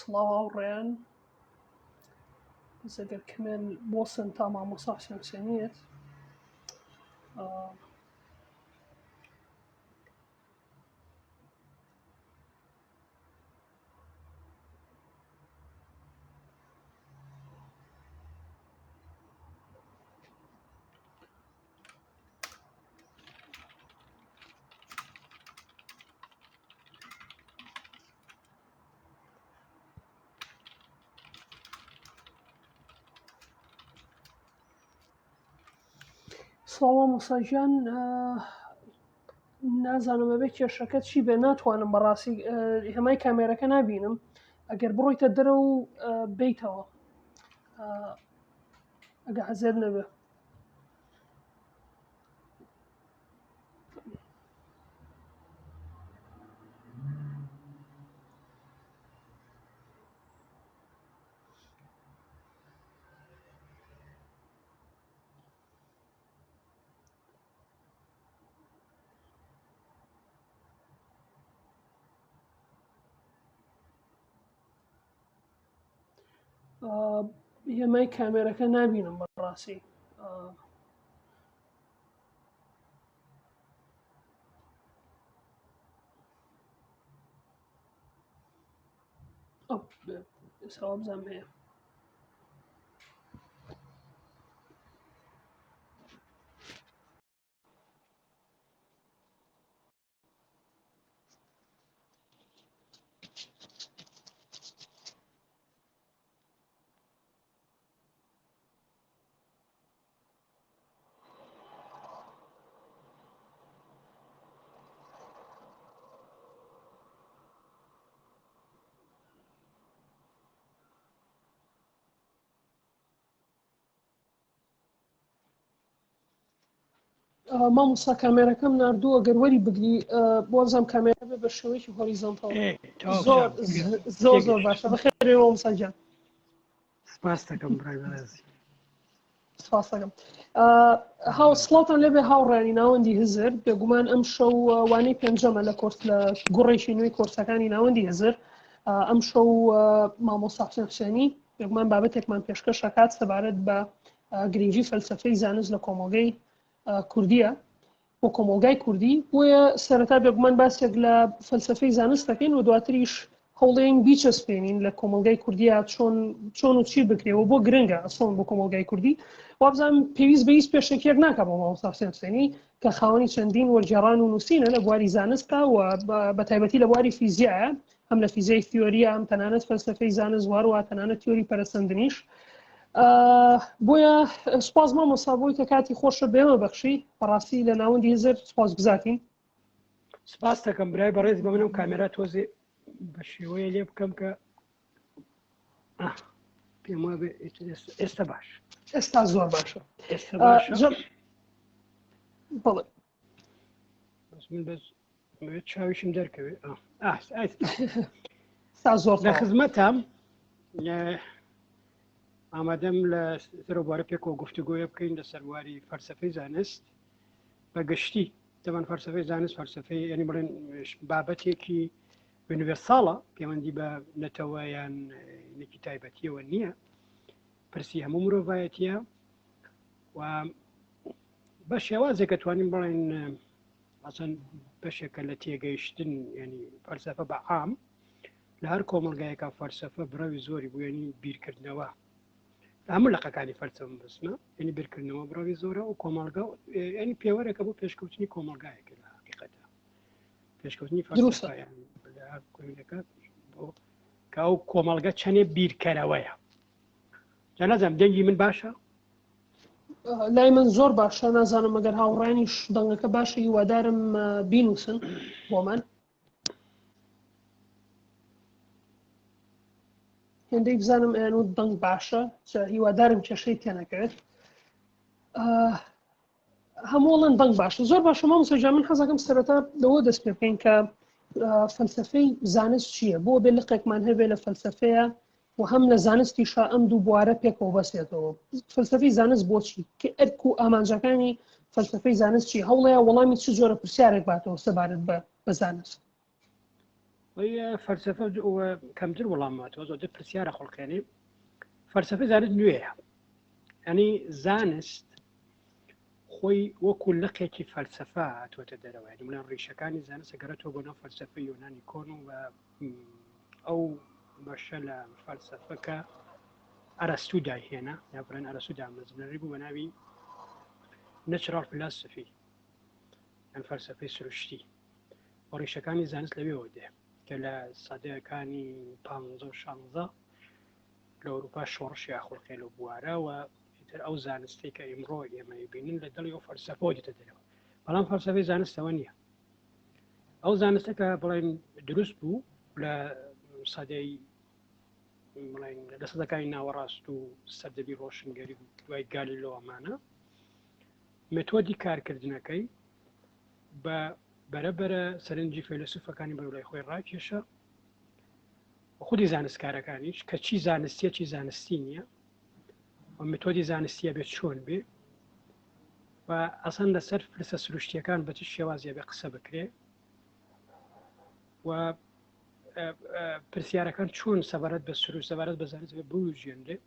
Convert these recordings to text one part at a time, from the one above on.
سڵاو هاوڕێیان ئەگەر کمێن بۆسن تا مامۆستا حوسێن حوسێنیت سڵاو مامۆستا گیان نازانم ئەبێ کێشەکە چی بێ ناتوانم بەڕاستی هەمای کامێرەکە نابینم ئەگەر بڕۆیتە دەرە و بیتەوە ئەگە حەزێت نەبێ هێمای کامێرەکە نابینم بەڕاستی سەوا بزانم هەیە مامۆستا کامێرەکەم نردووە گەر وەری بگری بۆ بزانم کامێرە بێ بە شێوەیەکی هۆریزۆنتاڵ زۆر زۆر باشە بەخێرێ مامۆستا گیان سپاس دەکەم برای بەڕێزی سپاس دەکەم سڵاتان لێبێ هاوڕێنی ناوەندی هزر بێگومان ئەم شەو وانەی پێنجەمە لە کۆرس لە گوڕێکی نوێی کۆرسەکانی ناوەندی هزر ئەم شەو مامۆستا حوسێن حوسێنی بێگومان بابەتێکمان پێشکەش دەکات سەبارەت بە گرنگی فەلسەفەی زانست لە کۆمەڵگەی کوردیە بۆ کۆمەڵگای کوردی بۆیە سەرەتا بێگومان باسێک لە فەلسەفەی زانست دەکەین و دواتریش هەوڵێن بیچەسپێنین لە کۆمەڵگای کوردیە چۆن و چی بکرێەوە بۆ گرنگە ئەسڵ بۆ کۆمەڵگای کوردی وابزانم پێویست بە هیچ پێشێکێک ناکە بۆ مامۆستا حوسێن حوسێنی کە خاوەنی چەندین وەرگێڕان و نووسینە لە بواری زانستە و بە تایبەتی لە بواری فیزیایە هەم لە فیزیای تیۆریە هەم تەنانەت فەلسەفەی زانست وارەوە تەنانەت تیۆری پەرەسەندنیش بۆیە سوپاس مامۆستا بۆی کە کاتی خۆشە بێمە بەخشی بەڕاستی لە ناوەندی هزر سوپاس گوزارین سپاس دەکەم برای بەڕێزی بە منم کامێرا تۆزێ بە شێوەیە لێ بکەم کە پێم وابێ ئێستا باش ئێستا زۆر باشە بەڵێ من چاویشم دەرکەوێ زۆر لە خزمەتم ئامادەم لە زەرۆبارە پێکەوە گفتوگۆیە بکەین لە سەرواری فەلسەفەی زانست بە گشتی دەبان فەلسەفەی زانست فەلسەفەی یعنی بڵێن بابەتێکی یونیڤەرساڵە پەیوەندی بە نەتەوە یان نێکی تایبەتیەوە نییە پرسی هەموو مرۆڤایەتیە و بە شێوازێک توانین بڵێن ئەسەن بەشێکە لە تێگەیشتن ینی فەلسەفە بە عام لە هەر کۆمەڵگایەکە فەلسەفە بڕەوی زۆری بوو ینی بیرکردنەوە هەموو لەقەکانی فەلسەفە بسمە ینی بیرکردنەوە بڕەوی زۆرە و کۆمەڵگا ینی پێوەرێکە بۆ پێشکەوتنی کۆمەڵگایەکە لە حقیقەتە پێشکەوتنی فەلسەفە کوێنەکە کە ئەو کۆمەڵگە چەندێ بیرکەرەوەیە جا نەزانم دەنگی من باشە لای من زۆر باشە نازانم ئەگەر هاوڕێنیش دەنگەکە باشە هیوادارم بینووسن بۆ من هێندەی بزانم ئەیان و دەنگ باشە هیوادارم کێشەی تێنەکەوێت هەمووڵەن دەنگ باشە زۆر باشە مامۆستا جا من حەزەکەم سەرەتا لەوە دەست پێ بکەین کە فەلسەفەی زانست چییە بۆ بێ لقێکمان هەبێ لە فەلسەفەیە و هەم لە زانستیشا ئەم دوو بوارە پێکەوە بەسێتەوە فەلسەفەی زانست بۆچی کە ئەرک و ئامانجەکانی فەلسەفەی زانست چی هەوڵەیە وەڵامی چ جۆرە پرسیارێک باتەوە سەبارەت بە زانست فەلسەفە کەمتر وەڵاماتەوە زۆرتر پرسیارە خۆڵکێنێ فەلسەفە زانست نوێیە ئەنی زانست خۆی وەکو لقێکی فەلسەفە هاتووەتە دەرەوە منان ڕیشەکانی زانست ئەگەرێتەوە بۆ ناو فەلسەفە یۆنانی کۆن و ئەو بەشە لە فەلسەفەکە ئەرەستو داهێنا یا بڵێن ئەرەستو دامەزنەری بوو بە ناوی نەچرال فلاسفی ئەن فەلسەفەی سروشتی و ڕیشەکانی زانست لەوێەوە دێ کە لە سەدەکانی 15 لە ئەوروپا شۆڕشی ئاخۆڵقێ لە بوارە و تر ئەو زانستی کە ئیمڕۆ ئێمە بینن لە دڵی ئەو فەلسەفە دێتە دەرەوە بەڵام فەلسەفەی زانستەوە نییە ئەو زانستە کە بڵێن دروست بوو لە سەدەی لە سەدەکانی ناوەڕاست و سەردەبی ڕۆشنگەری دوای گالیلۆمانە مێتۆدی کارکردنەکەی بە بەرەبەرە سەرنجی فەیلسوفەکانی بەرەولای خۆی ڕاکێشە خودی زانستکارەکانیش کە چی زانستیە چی زانستی نییە و مێتۆدی زانستیە بێت چۆن بێ و ئەسەن لەسەر پرسە سروشتیەکان بە چ شێوازیە بێ قسە بکرێ و پرسیارەکان چۆن سەبارەت بە سروشت سەبارەت بە زانست بێ بوژێنرێ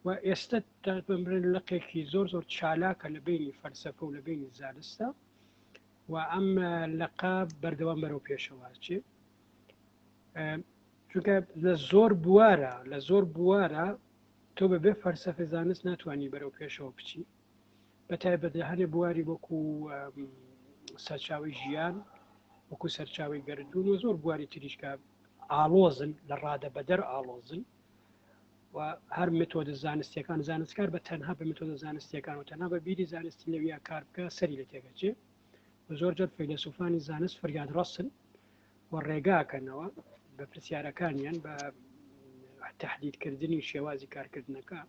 و ئێستا بمرن لەقێکی زۆر زۆر چالاکە لە بینی فەلسەفە و لە بینی زانستە و ئەم لەقا بەردەوام بەرەو پێشەوە چێ چونکە لە زۆر بوارە تۆ بەبێ فەلسەفە زانست ناتوانانی بەرەو پێشەوە بچی بە تایبەت هەنێ بواری وەکو سەرچاوی ژیان وەکو سەرچاوی گەردون و زۆر بواری تریشکە ئاڵۆزن لە ڕادە بەدەر ئاڵۆزن و هەر مێتۆدە زانستیەکان زانستکار بە تەنها بە مێتۆدە زانستیەکان و تەنها بە بیری زانستی لەویە کار بکە سەری لە تێگەچێ زۆر جار فەیلسوفانی زانست فریاد ڕەسن و ڕێگاکەنەوە بە پرسیارەکانیان بە تەحلیلکردنی شێوازی کارکردنەکە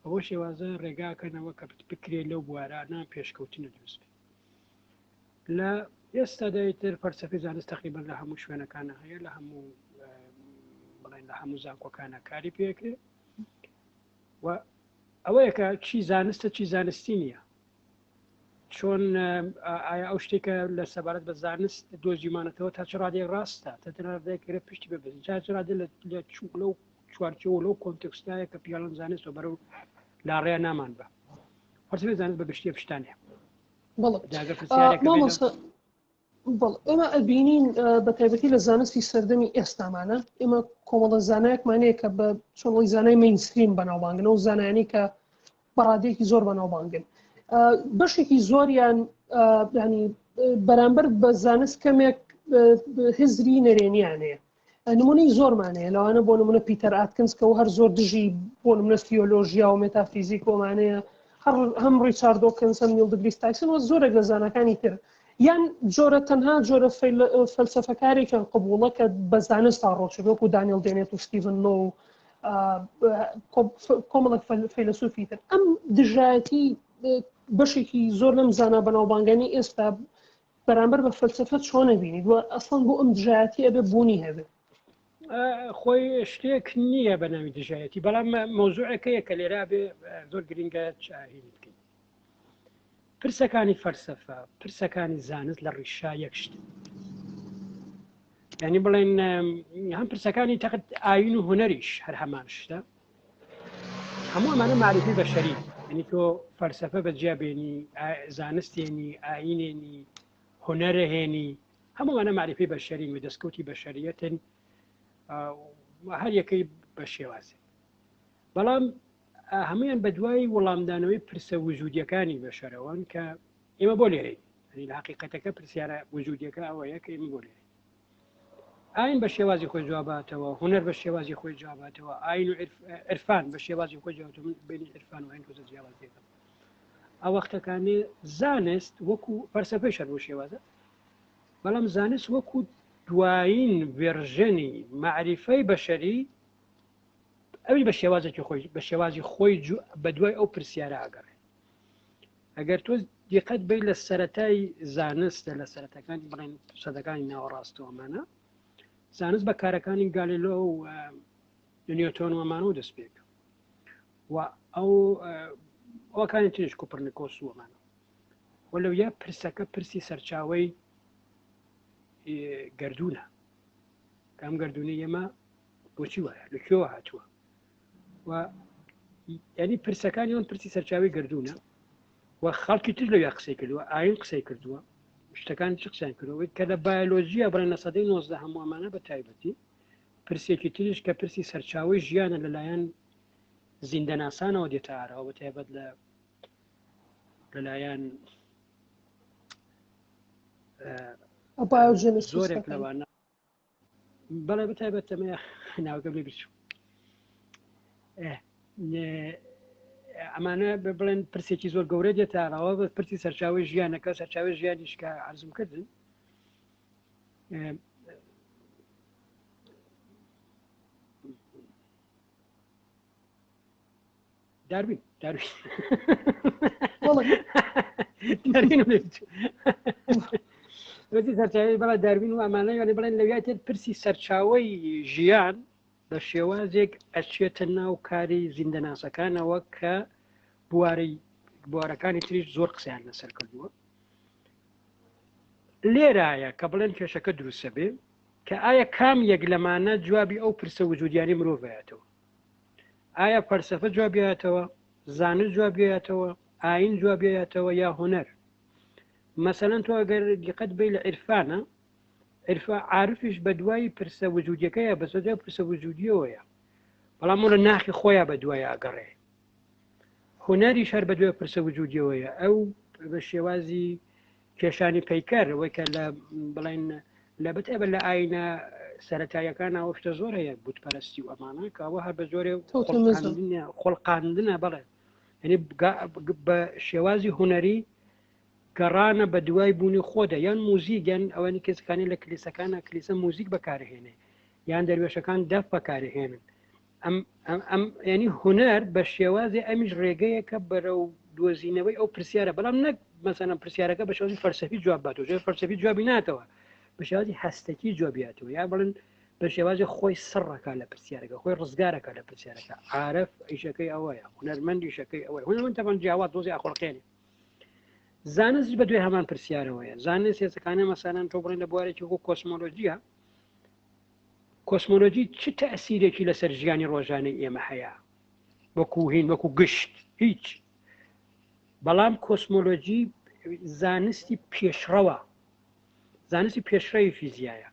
بەوە شێوازە ڕێگاکەنەوە کە بکرێ لەو بوارانە پێشکەوتنە دروست لە ئێستادایتر فەلسەفەی زانست تەقریبەن لە هەموو شوێنەکانە هەیە لە هەموو بڵێن لە هەموو زانکۆکانە کاری پێکرێ و ئەوەیە کە چی زانستە چی زانستی نییە چۆن ئایا ئەو شتێکە لە سەبارەت بە زانست دۆزیمانەتەوە تا چ ڕادێک ڕاستە تەناردەیەکرێ پشتی ببێت جا ڕادێ لە لەو چوارچەوە لەو کۆنتکستایە کە پیاڵەن زانست و بەرەو لاڕێە نامان بە فەلسەفەی زانست بە گشتیە پشتانێ ئێمە ئەبینین بە تایبەتی لە زانستی سەردەمی ئێستامانە ئێمە کۆمەڵە زانایەکمانەیە کە بە چۆنڵی زانای مینستریم بەناوبانگن و زانایانی کە بەڕادەیەکی زۆر بەناوبانگن بەشێکی زۆریان ینی بەرامبەر بە زانست کەمێک هزری نەرێنیانەیە نمونەی زۆرمانەیە لەوانە بۆ نمونە پیتەر ئاتکنز کە هەر زۆر دژی بۆ نمونە تیۆلۆژیا و مێتافیزیک ومانەیە هەم ڕیچارد دۆکنز هەم نیل دگریس تایسن و زۆرێک لە زانەکانی تر یان جۆرە تەنها جۆرە فەلسەفەکارێکیان قبوڵە کە بە زانست ڕۆچێت وەکو دانیێل دێنێت و ستیڤن لۆ و کۆمەڵێک فەیلسوفی تر ئەم دژایەتی بەشێکی زۆر لەم زانە بەناوبانگانی ئێستا بەرامبەر بە فەلسەفە چۆنە بینیت وە ئەسڵەن بۆ ئەم دژایەتی ئەبێ بوونی هەبێت خۆی شتێک نییە بە ناوی دژایەتی بەڵام مۆزوعەکەیە کە لێرا بێ زۆر گرنگە چاهین بکەین پرسەکانی فەلسەفە پرسەکانی زانست لە ڕیشا یەک شت یعنی بڵێن هەم پرسەکانی تەقت ئاین و هونەریش هەر هەمان شتە هەموو ئەمانە معرفی بەشەری ینی تۆ فەلسەفە بەجیابێنی زانستێنی ئاینێنی هونەرە هێنی هەمووانە معرفی بەشەرین و دەستکەوتی بەشەریەتن هەر یەکەی بە شێوازێ بەڵام هەمویان بە دوای وەڵامدانەوەی پرسە وجودیەکانی بەشەرەوەن کە ئێمە بۆ لێرەی لە حقیقەتەکە پرسیارە وجودیەکە ئەوەیە کە ئێمە بۆ لێرەی ئاین بە شێوازی خۆی جواباتەوە هونەر بە شێوازی خۆی جواباتەوە ئاین و عرفان بە شێوازی خۆی جواباتەوە بینی عرفان و ئاین کۆزە جیاواز دێتەوە ئەو وەختەکانی زانست وەکو فەلسەفەی شەر بۆ شێوازە بەڵام زانست وەکو دوایین ڤێرژنی معریفەی بەشەری ئەوی بە شێوازێکی خۆی بە شێوازی خۆی بە دوای ئەو پرسیارە ئاگەڕێ ئەگەر تۆ دیقەت بی لە سەرەتای زانستە لە سەرەتەکانی بڵێن سەدەکانی ناوەڕاستەوەمانە زانست بە کارەکانی گالیلۆ و نیوتۆن وەمانە و دەست پێکە و ئەوەکانی تریش کوپەرنیکۆس وەمانە و لەویا پرسەکە پرسی سەرچاوەی گەردونە کام گردونی ئێمە بۆچی وایە لەکوێوە هاتووە و ینی پرسەکانیەوەن پرسی سەرچاوی گردونە و خەڵکی تر لەوێ قسەی کردووە ئاین قسەی کردووە شتەکان چ قسەیان کردەوەی کە لە بایۆلۆژیە بڕێنە سەدەی 19 هەمووامانە بە تایبەتی پرسێکی تریش کە پرسی سەرچاوی ژیانە لەلایەن زیندەناسانەوە دێتە ئارەوە بە تایبەت لەلایەن زۆرێک لەوانە بەڵێ بە تایبەت تەمە ناوگەم لێ بچوو ئەمانە بڵێن پرسێکی زۆر گەورە دێتە ئارەوە بە پرسی سەرچاوی ژیانەکە سەرچاوی ژیانیشکە عەرزم کردن داروین سەرچاوی بەڵە داروین و ئەمانە یانێ بڵێن لەویاتێت پرسی سەرچاوی ژیان بە شێوازێک ئەچێتە ناو کاری زیندەناسەکانەوە کە بوارەکانی تریش زۆر قسەیان لەسەر کردووە لێرایە کە بڵێن کێشەکە دروستە بێ کە ئایا کام یەک لەمانە جوابی ئەو پرسە وجودیانی مرۆڤایەتەوە ئایا فەلسەفە جوابیاتەوە زانست جوابیاتەوە ئاین جوابیاتەوە یا هونەر مەسەلەن تۆ ئەگەر دیقەت بێ لە عرفانە عارفیش بە دوای پرسە وجودیەکەیە بە سەدای پرسە وجودیەوەیە بەڵام لە ناخی خۆیان بە دوای ئاگەڕێ هونەریش هەر بە دوای پرسە وجودیەوەیە ئەو بە شێوازی کێشانی پەیکەر ئەوەی کە لە بڵێن لە بەتێبە لە ئاینە سەرەتاییەکان ئەوشتە زۆر هەیە بوتپەرستی و ئەمانە کەەوە هەر بە زۆرێ خۆڵقاندنە بڵێ ینی بە شێوازی هونەری گەڕانە بە دوای بوونی خۆدا یان موزیگەن ئەوەنی کەسەکانی لە کلیسەکانە کلیسە موزیک بەکارهێنێ یان دەروێشەکان دەف بەکارهێنن ئەم ینی هونەر بە شێوازی ئەمیش ڕێگەیەکە بەرەو دۆزینەوەی ئەو پرسیارە بەڵام نەک مەسەلەن پرسیارەکە بە شێوازی فەلسەفی جواب باتەوە ژێر فەلسەفی جوابی ناتەوە بە شێوازی هەستەکی جوابیاتەوە یا بڵێن بە شێوازی خۆی سڕەکە لە پرسیارەکە خۆی ڕزگارەکە لە پرسیارەکە عارف ئیشەکەی ئەوەیە هونەرمەند ئیشەکەی ئەوەیە هونەرمەند تەبەن جیاوات دۆزی ئاخۆڵقێنێ زانست بە دوێ هەمان پرسیارەوەیە زانست هێزەکانە مەسەلەن تۆ بڵێن لە بوارێکی وەکو کۆسمۆلۆژیە کۆسمۆلۆژی چ تەئسیرێکی لەسەر ژیانی ڕۆژانەی ئێمە هەیە وەکو هین وەکو گشت هیچ بەڵام کۆسمۆلۆژی زانستی پێشڕەوە زانستی پێشڕەوی فیزیایە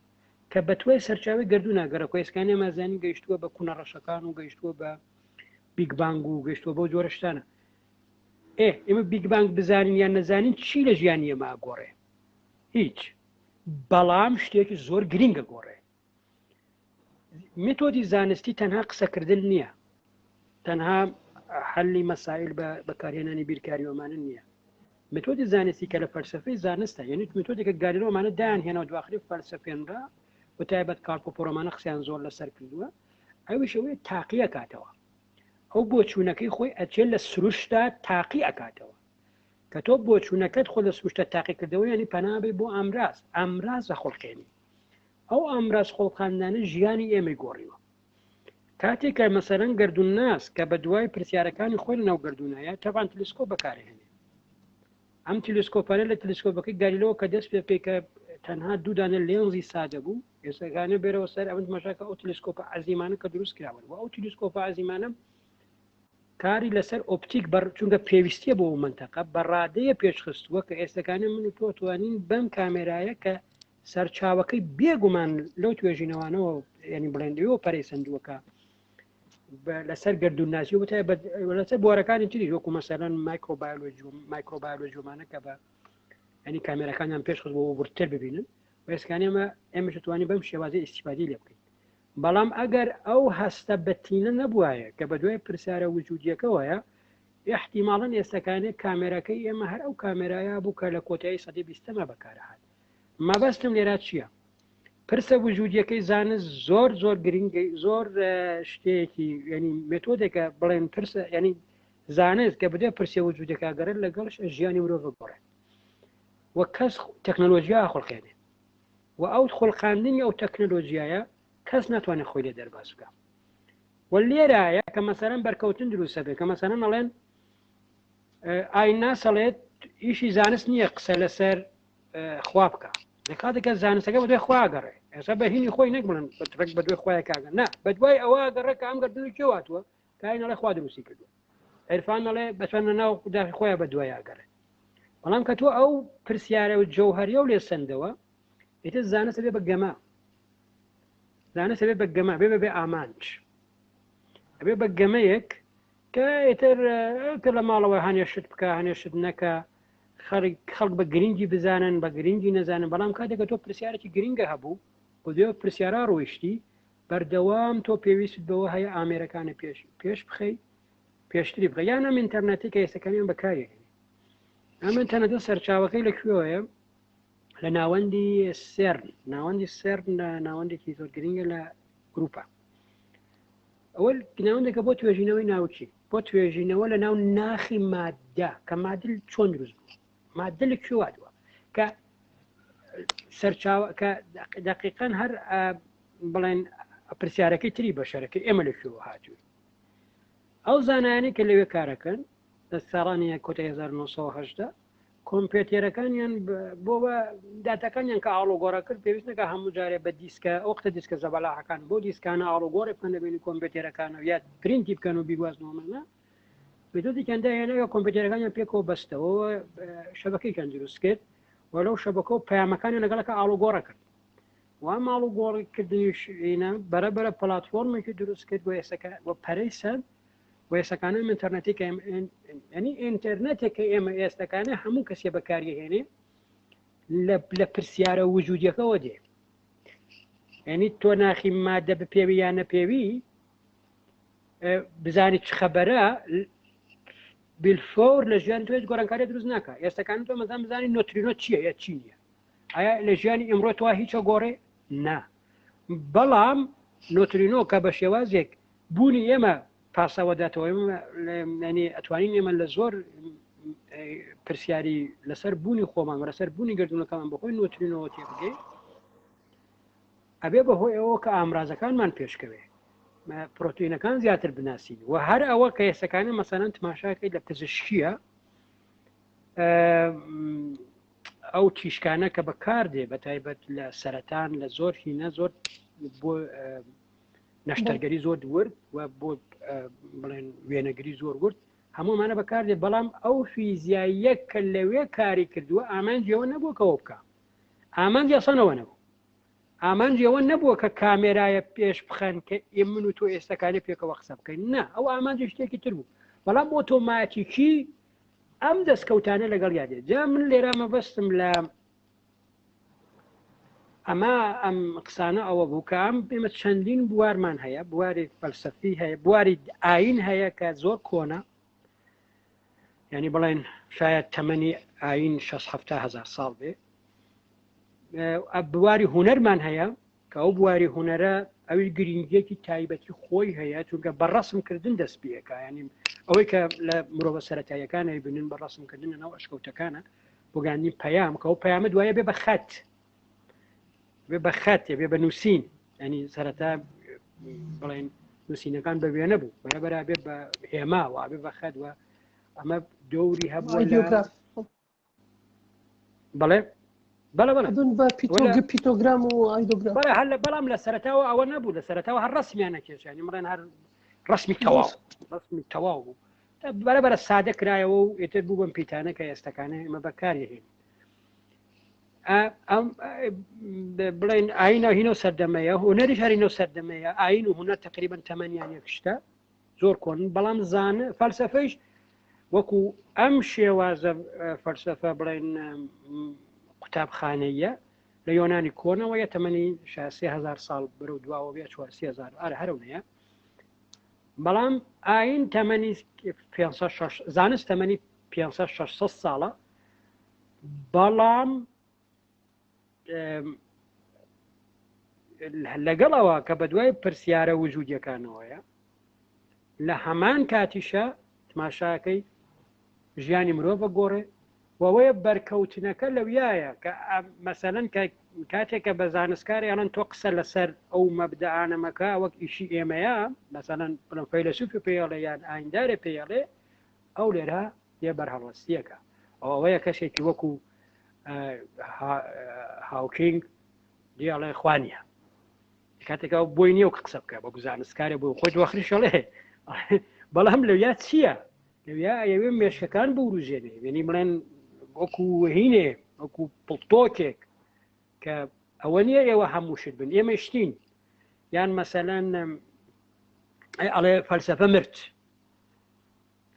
کە بە توای سەرچاوی گردوونە گەرە کۆیسکانی مازانی گەیشتووە بە کوونە ڕەشەکان و گەیشتووە بە بیگ بانگ و گەیشتووە بۆ جۆرە شتانە ئێمە بیگ بانگ بزانین یان نەزانین چی لە ژیانی ئێمە ئاگۆڕێ هیچ بەڵام شتێکی زۆر گرینگە گۆڕێ مێتۆدی زانستی تەنها قسەکردن نییە تەنها حەلی مەسائل بە بەکارهێنانی بیرکاری ئەمانە نییە مێتۆدی زانستی کە لە فەلسەفەی زانستە یعنی مێتۆدێکە گالیلۆمانە دایان هێنا و دواخری فەلسەفێنرا و تایبەت کارپۆپۆرۆمانە قسەیان زۆر لەسەر کردووە ئەویش ئەوەیە تاقی ئەکاتەوە ئەو بۆچوونەکەی خۆی ئەچێت لە سروشتا تاقی ئەکاتەوە کە تۆ بۆچوونەکەت خۆ لە سروشتە تاقی کردەوە ینی پەنابێ بۆ ئەمراز خۆڵقێنی ئەو ئەمراز خۆڵقاندانە ژیانی ئێمەی گۆڕیوە کاتێک کە مەسەلەن گردوونناس کە بە دوای پرسیارەکانی خۆی لەناو گردوونایە تەبان تەلسکۆپ بەکارهێنێ ئەم تەلسکۆپانە لە تەلسکۆپەکەی گالیلەوە کە دەست پێ پێکە تەنها دوو دانە لێنزی سادە بوو ئێستاگانە بێرەوە سەر ئەوەند مەشاکە ئەو تەلسکۆپە عەزیمانە کە دروست کراون و ئەو تەلسکۆپە عەزیمانە کاری لەسەر ئۆپتیک چونکە پێویستیە بۆ منتەقە بە ڕادەیە پێشخستووە کە ئێستاکانە من تۆ توانین بەم کامێرایە کە سەرچاوەکەی بێگومان لەو توێژینەوانەوە ینی بڵێندەوە پەرەی سندووەکە لەسەر گردوونناسی و لەسەر بوارەکانی تری وەکو مەسەلەن مایکرۆبایۆلۆژیۆمانە کە بە ینی کامێرەکانیان پێشخست بۆ ورتر ببینن و ئێسکانی ئێمە توانین بەم شێوازی ئیسیفادی لێ بکەین بەڵام ئەگەر ئەو هەستە بەتینە نەبووایە کە بە دوای پرسیارە وجودیەکەوەیە احتیماڵەن ئێستاکانێک کامێرەکەی ئێمە هەر ئەو کامێرایە بوو کە لە کۆتایی سەدەی بیستەمە بەکارهات مەبەستم لێرە چییە پرسە وجودیەکەی زانست زۆر گرنگی زۆر شتێکی ینی مێتۆدێکە بڵێن پرسە ینی زانست کە بدێ پرسە وجودەکە گەڕێت لەگەڵش ژیانی مرۆڤ گۆڕێ وە کەس تەکنۆلۆژیا خۆڵقێنێ و ئەو خۆڵقاندنی ئەو تەکنۆلۆژیایە کەس ناتوانێت خۆی لێ دەرباز بکە و لێرایە کە مەسەلەن بەرکەوتن دروستە بێت کە مەسەلەن ئەڵێن ئاین ناسەڵێت ئیشی زانست نییە قسە لەسەر خوا بکە لە کاتێکە زانستەکە بە دوای خواگەڕێ ئێستا بە هینی خۆی نەک بڵن بەترک بە دوای خۆی کاگە نا بە دوای ئەوە گەڕێ کە ئەم گەردنی کێواتوە کاینەڵێ خوا دروستی کردووە عرفان دەڵێ بەچەندە ناو داخی خۆیان بە دوای ئاگەڕێ بەڵام کە تۆ ئەو پرسیارە و جەوهەریە و لێ سندەوە ئیتر زانست بێ بە گەما زانست بێ بە گەما بێ بێ ئامانج ئەبێ بە گەمەیەک کە ئیتر لە ماڵەوە هەنێشت بکە هەنێشت نەکە خەڵک بە گرنگی بزانن بە گرنگی نەزانن بەڵام کاتێکە تۆ پرسیارێکی گرنگە هەبوو بۆ دوێ پرسیارا ڕۆیشتی بەردەوام تۆ پێویست بەوە هەیە ئامێرەکانە پێش بخەی پێشتری بخە یان ئەم ئینتەرنێتی کە ئێستەکانیان بەکارێنی ئەم ئینتەرنێتە سەرچاوەکەی لەکوێوەیە لە ناوەندی سێرن ناوەندێکی زۆر گرنگە لە گروپە ئەوە ناوەندێکە بۆ توێژینەوەی ناوچی بۆ توێژینەوە لە ناو ناخی مادە کە مادل چۆن دروست بوو مادە لە کوێواتوە کە سەرچاوە کە دقیقاً هەر بڵێن پرسیارەکەی تری بەشەرەکەی ئێمە لە کوێوە هاتووی ئەو زانایانی کە لەوێ کارەکەن لە ساڵانی کۆتای 1970 کۆمپیۆتێرەکانیان بۆ داتەکانیان کە ئاڵۆگۆڕە کرد پێویست نەکە هەموو جارێ بە دیسکە ئەو وەختە دیسکە زەبەلاحەکان بۆ دیسکانە ئاڵۆگۆڕی بکەن لەبینی کۆمپیۆتێرەکانە یا پرینتی بکەن و بیوازنەوەمانە بێتۆتیکەندا هێنەوە کۆمپیۆتێرەکانیان پێکەوە بەستەوە شەبەکەیکەن دروست کرد وەلەو شەبەکە و پەیامەکانی لەگەڵەکە ئاڵۆگۆڕە کرد وا ئاڵۆگۆڕیکردنیشینە بەرەبەرە پلاتفۆرمێکی دروست کرد بۆ ئێسەکە بۆ پەرەی سەد و ئێستەکانە ئینتەرنێتی کە ینی ئینتەرنێتێکە ئێمە ئێستەکانە هەموو کەسێ بەکارهێنێ لە پرسیارە وجودیەکەەوە دێ ینی تۆ ناخی مادە بپێوی یان نەپێوی بزانی چ خەبەرە بالفۆر لە ژیان توێت گۆڕانکاری دروست ناکە ئێستەکان تۆ مەزان بزانی نۆترینۆ چییە یا چی نییە ئایا لە ژیانی ئەمڕۆ توا هیچە گۆڕێ نا بەڵام نۆترینۆ کە بە شێوازێک بوونی ئێمە پاسەوە داتەوە ینی ئەتوانین ئێمە لە زۆر پرسیاری لەسەر بوونی خۆمان لەسەر بوونی گردونەکەمان بەخۆی نۆترینەوە تێبگەی ئەبێ بەهۆی ئەوە کە ئامرازەکانمان پێشکەوێ پرۆتینەکان زیاتر بناسیین و هەر ئەوە کە ئێستەکانی مەسەلەن تماشاکەی لە پزیشکیە ئەو تیشکانە کە بەکاردێ بە تایبەت لە سەرەتان لە زۆر هینە زۆر بۆ نەشتەرگەری زۆر ورد و بۆ بڵێن وێنەگری زۆر ورد هەمومانە بەکاردێ بەڵام ئەو فیزیاییە کە لەوێ کاری کردووە ئامانجیەوە نەبووە کەەوە بکە ئامانج یاسەنەوە نەبوو ئامانجیەوە نەبووە کە کامێرایە پێش بخەن کە من و تۆ ئێستەکانی پێکەوە قسە بکەین نا ئەو ئامانجی شتێکی تر بوو بەڵام ئۆتۆماتیکی ئەم دەستکەوتانە لەگەڵ یادێ جا من لێرە مەبەستم لە ئەمە ئەم قسانە ئەوە بوو کە ئەم ئێمە چەندین بوارمان هەیە بواری فەلسەفی هەیە بواری ئاین هەیە کە زۆر کۆنا ینی بڵێن شاید تەمەنی ئاین 6-7 ساڵ بێ بواری هوەرمان هەیە کە ئەو بواری هوەرە ئەوی گرنگیەکی تایبەتی خۆی هەیە چونکە بەڕەسمکردن دەست پێەکە ینی ئەوەی کە لە مرۆڤە سەرەتاییەکانە بنن بەڕەسمکردن ناو ئەشکەوتەکانە بۆ گاندنی پەیام کە ئەو پەیامە دوایە بێ بە خەت بێ بە خەت بێ بە نووسین ینی سەرەتا بڵێن نووسینەکان بە وێنە بوو بەرەبەر بێ بە هێماوە بێ بە خەت وە ئەمە دەوری هەبووە بەڵێ پیتۆگرام و ئایدۆگراف بەڵام لە سەرەتاوە ئەوە نەبوو لە سەرەتاوە هەر ڕسمیانە کێشانی مڕێن هەر ڕسمی تەواو بوو بەرەبەرە سادە کرایەوە و ئێتر بوو بم پیتانە کە ئێستەکانە ئمە بەکارهێن بڵێن ئاینە هینە سەردەمەیە هوەریش هەرینە سەردەمەیە ئاین و هوەر تقریبان تەمەنیان یەکشتە زۆر کۆن بەڵام زانە فەلسەفەیش وەکو ئەم شێوازە فەلسەفە بڵێن قوتابخانەیە لە یۆنانی کۆنەوە یە تەمەنی 3000 ساڵ بەرەو دواوە بێ 4000 ئارە هەرونەیە بەڵام ئاین تەمەنی 500 زانست تەمەنی 500-600 ساڵە بەڵام لەگەڵەوە کە بە دوای پرسیارە وجودیەکانەوەیە لە هەمان کاتیشە تماشاکەی ژیانی مرۆڤ گۆڕێ وەوەیە بەرکەوتنەکە لەویایە کە مەسەلەن کاتێکە بە زانستکاری ئەڵەن تۆ قسە لەسەر ئەو مەبدەعانەمەکە وەک ئیشی ئێمەیە مەسەلەن بڵم فەیلسوفی پێڵێ یان ئایندارێ پێڵێ ئەو لێرە یە بەرهەڵوەستیەکە ئەوەیە کەسێکی وەکو هاوکینگ دیاڵێ خوانیە کاتێکەوە بۆی نییە و قسە بکە بە گوزانستکارە بۆ خۆی وەخریشەڵێ بەڵام لەویا چییە لەویا ئەوێ مێشکەکان بوروژێنێ وێنی بڵێن وەکو هینێ وەکو پڵتۆکێک کە ئەوە نییە ئێوە هەمووشت بن ئێمە شتین یان مەسەلەن ئەڵێ فەلسەفە مرد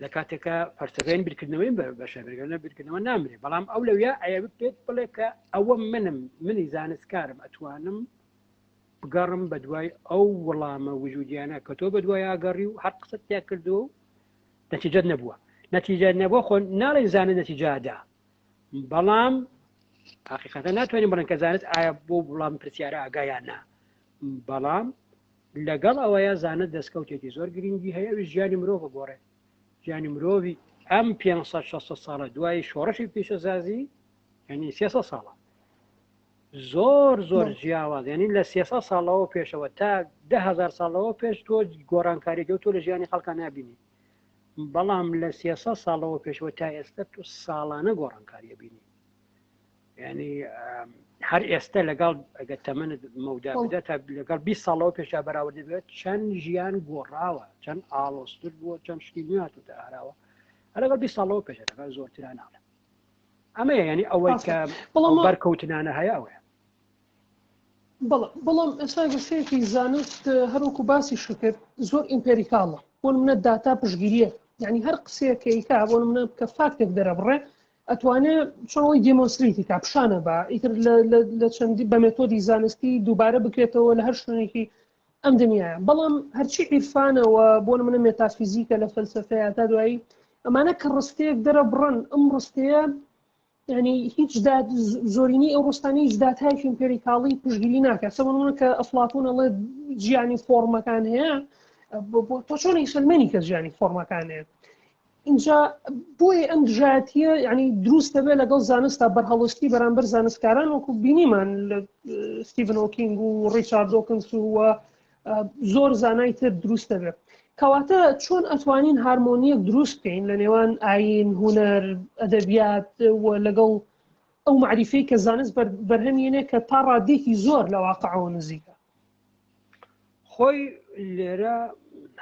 لە کاتێکە فەلسەفەین بیرکردنەوەی بەشەبرگەنە بیرکردنەوە نامرێ بەڵام ئەو لەویا ئەوێ پێت بڵێ کە ئەوە منی زانستکارم ئەتوانم بگەڕم بە دوای ئەو وەڵامە وجودیانە کە تۆ بە دوای ئاگەڕی و هەر قسەت تیا کردو و نەتیجەت نەبووە نەتیجە نەبووە خۆ ناڵێن زانە نەتیجادا بەڵام حقیقەتە ناتوانین بڵێن کە زانست ئایا بۆ وڵام پرسیارە ئاگایان نا بەڵام لەگەڵ ئەوەیە زانت دەستکەوتێکی زۆر گرنگی هەیە ژیانی مرۆڤ بگۆڕێ ژیانی مرۆڤی ئەم 500 ساڵە دوای شۆڕشی پیشەسازی یعنی 300 ساڵە زۆر جیاواز یعنی لە 300 ساڵەوە پێشەوە تا 10,000 ساڵەوە پێش تۆ گۆڕانکاریەکە و تۆ لە ژیانی خەڵکە نابینی بەڵام لە 300 ساڵەوە پێشەوە تا ئێستا تۆ ساڵانە گۆڕانکاریە بینی یعنی هەر ئێستا لەگەڵ ئەگە تەمەنت مەودا بدە تا لەگەڵ 20 ساڵەوە پێشا بەراورد بێت چەند ژیان گۆڕاوە چەند ئاڵۆستر بووە چەند شتی نوێهاتوتە ئاراوە هەر لەگەڵ 20 ساڵەوە پێشە لەگەڵ زۆرتران ناڵێ ئەمەیە یعنی ئەوەی کە بەرکەوتنانە هەیە ئەوەیە بەڵام ئێستا گەشتێکی زانست هەروەکو باسی شکرد زۆر ئیمپێریکاڵە بۆ منە داتا پشگیریە یعنی هەر قسەیەکەیکا بۆ منە کە فاکتێک دەرەبڕێ ئەتوانێت چۆنەوەی دیمۆنستریتی کا پیشانە بە ئیتر لە چەندی بە مێتۆدی زانستی دووبارە بکرێتەوە لە هەر شوێنێکی ئەم دنیاە بەڵام هەرچی عیرفانەوە بۆ منە مێتافیزیکە لە فەلسەفەیە تا دوایی ئەمانە کە ڕستەیەک دەرەبڕن ئەم ڕستەیە یعنی هیچ زۆرینی ئەو ڕستانی هیچ داتایەکی ئیمپێریکاڵی پشگیری ناکات سەبەن کە ئەفلااتون ئەڵێ ژیانی فۆرمەکان هەیە تۆ چۆن ئیسلمێنی کە ژیانی فۆرمەکان هەیە اینجا بۆیە ئەم دژایەتیە یعنی دروست دەبێت لەگەڵ زانستا بەرهەڵستی بەرامبەر زانستکاران وەکو بینیمان لە ستیڤن هۆکینگ و ڕیچارد دۆکنس و زۆر زانای تر دروست دەبێت کەواتە چۆن ئەتوانین هارمۆنیەک دروست بکەین لە نێوان ئاین هونەر ئەدەبیات و لەگەڵ ئەو معریفەی کە زانست بەرهەمێنێ کە تا ڕادێکی زۆر لە واقعەوە نزیکە خۆی لێرە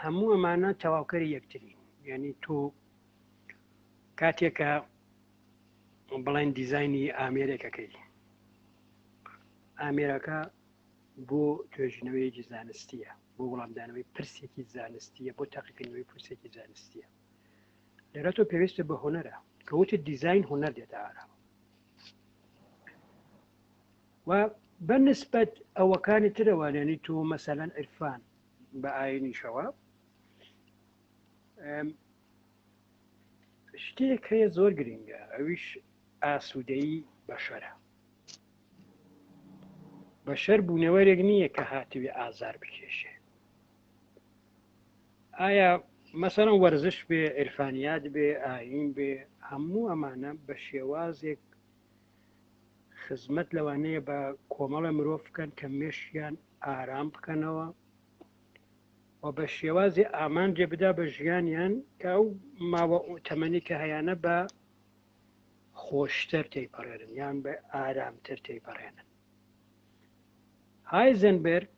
هەموو ئەمانە تەواوکەری یەکترین یعنی تۆ کاتێکە بڵێن دیزایانی ئامێرێکەکەی ئامێرەکە بۆ توێژنەوەیەکی زانستیە بۆ وەڵامدانەوەی پرسێکی زانستیە بۆ تاقیکردنەوەی پرسێکی زانستیە لێرە تۆ پێویستە بە هۆنەرە کەوتە دیزاین هۆنەر دێتە ئاراوە و بەنسبەت ئەوەکانی ترەوانێنی تۆ مەسەلەن عرفان بە ئاینیشەوە شتێک هەیە زۆر گرنگە ئەویش ئاسوودەیی بەشەرە بەشەر بوونەوەرێک نییە کە هاتووی ئازار بکێشێ ئایا مەسەڵەن وەرزش بێ عرفانیات بێ ئاین بێ هەموو ئەمانە بە شێوازێک خزمەت لەوانەیە بە کۆمەڵە مرۆڤ بکەن کە مێشیان ئارام بکەنەوە و بە شێوازی ئامانجێ بدا بە ژیانیان کە ئەو ماوە تەمەنی کە هەیەە بە خۆشتر تێیپەڕێنن یان بە ئارامتر تێیپەڕێنن هایزنبرگ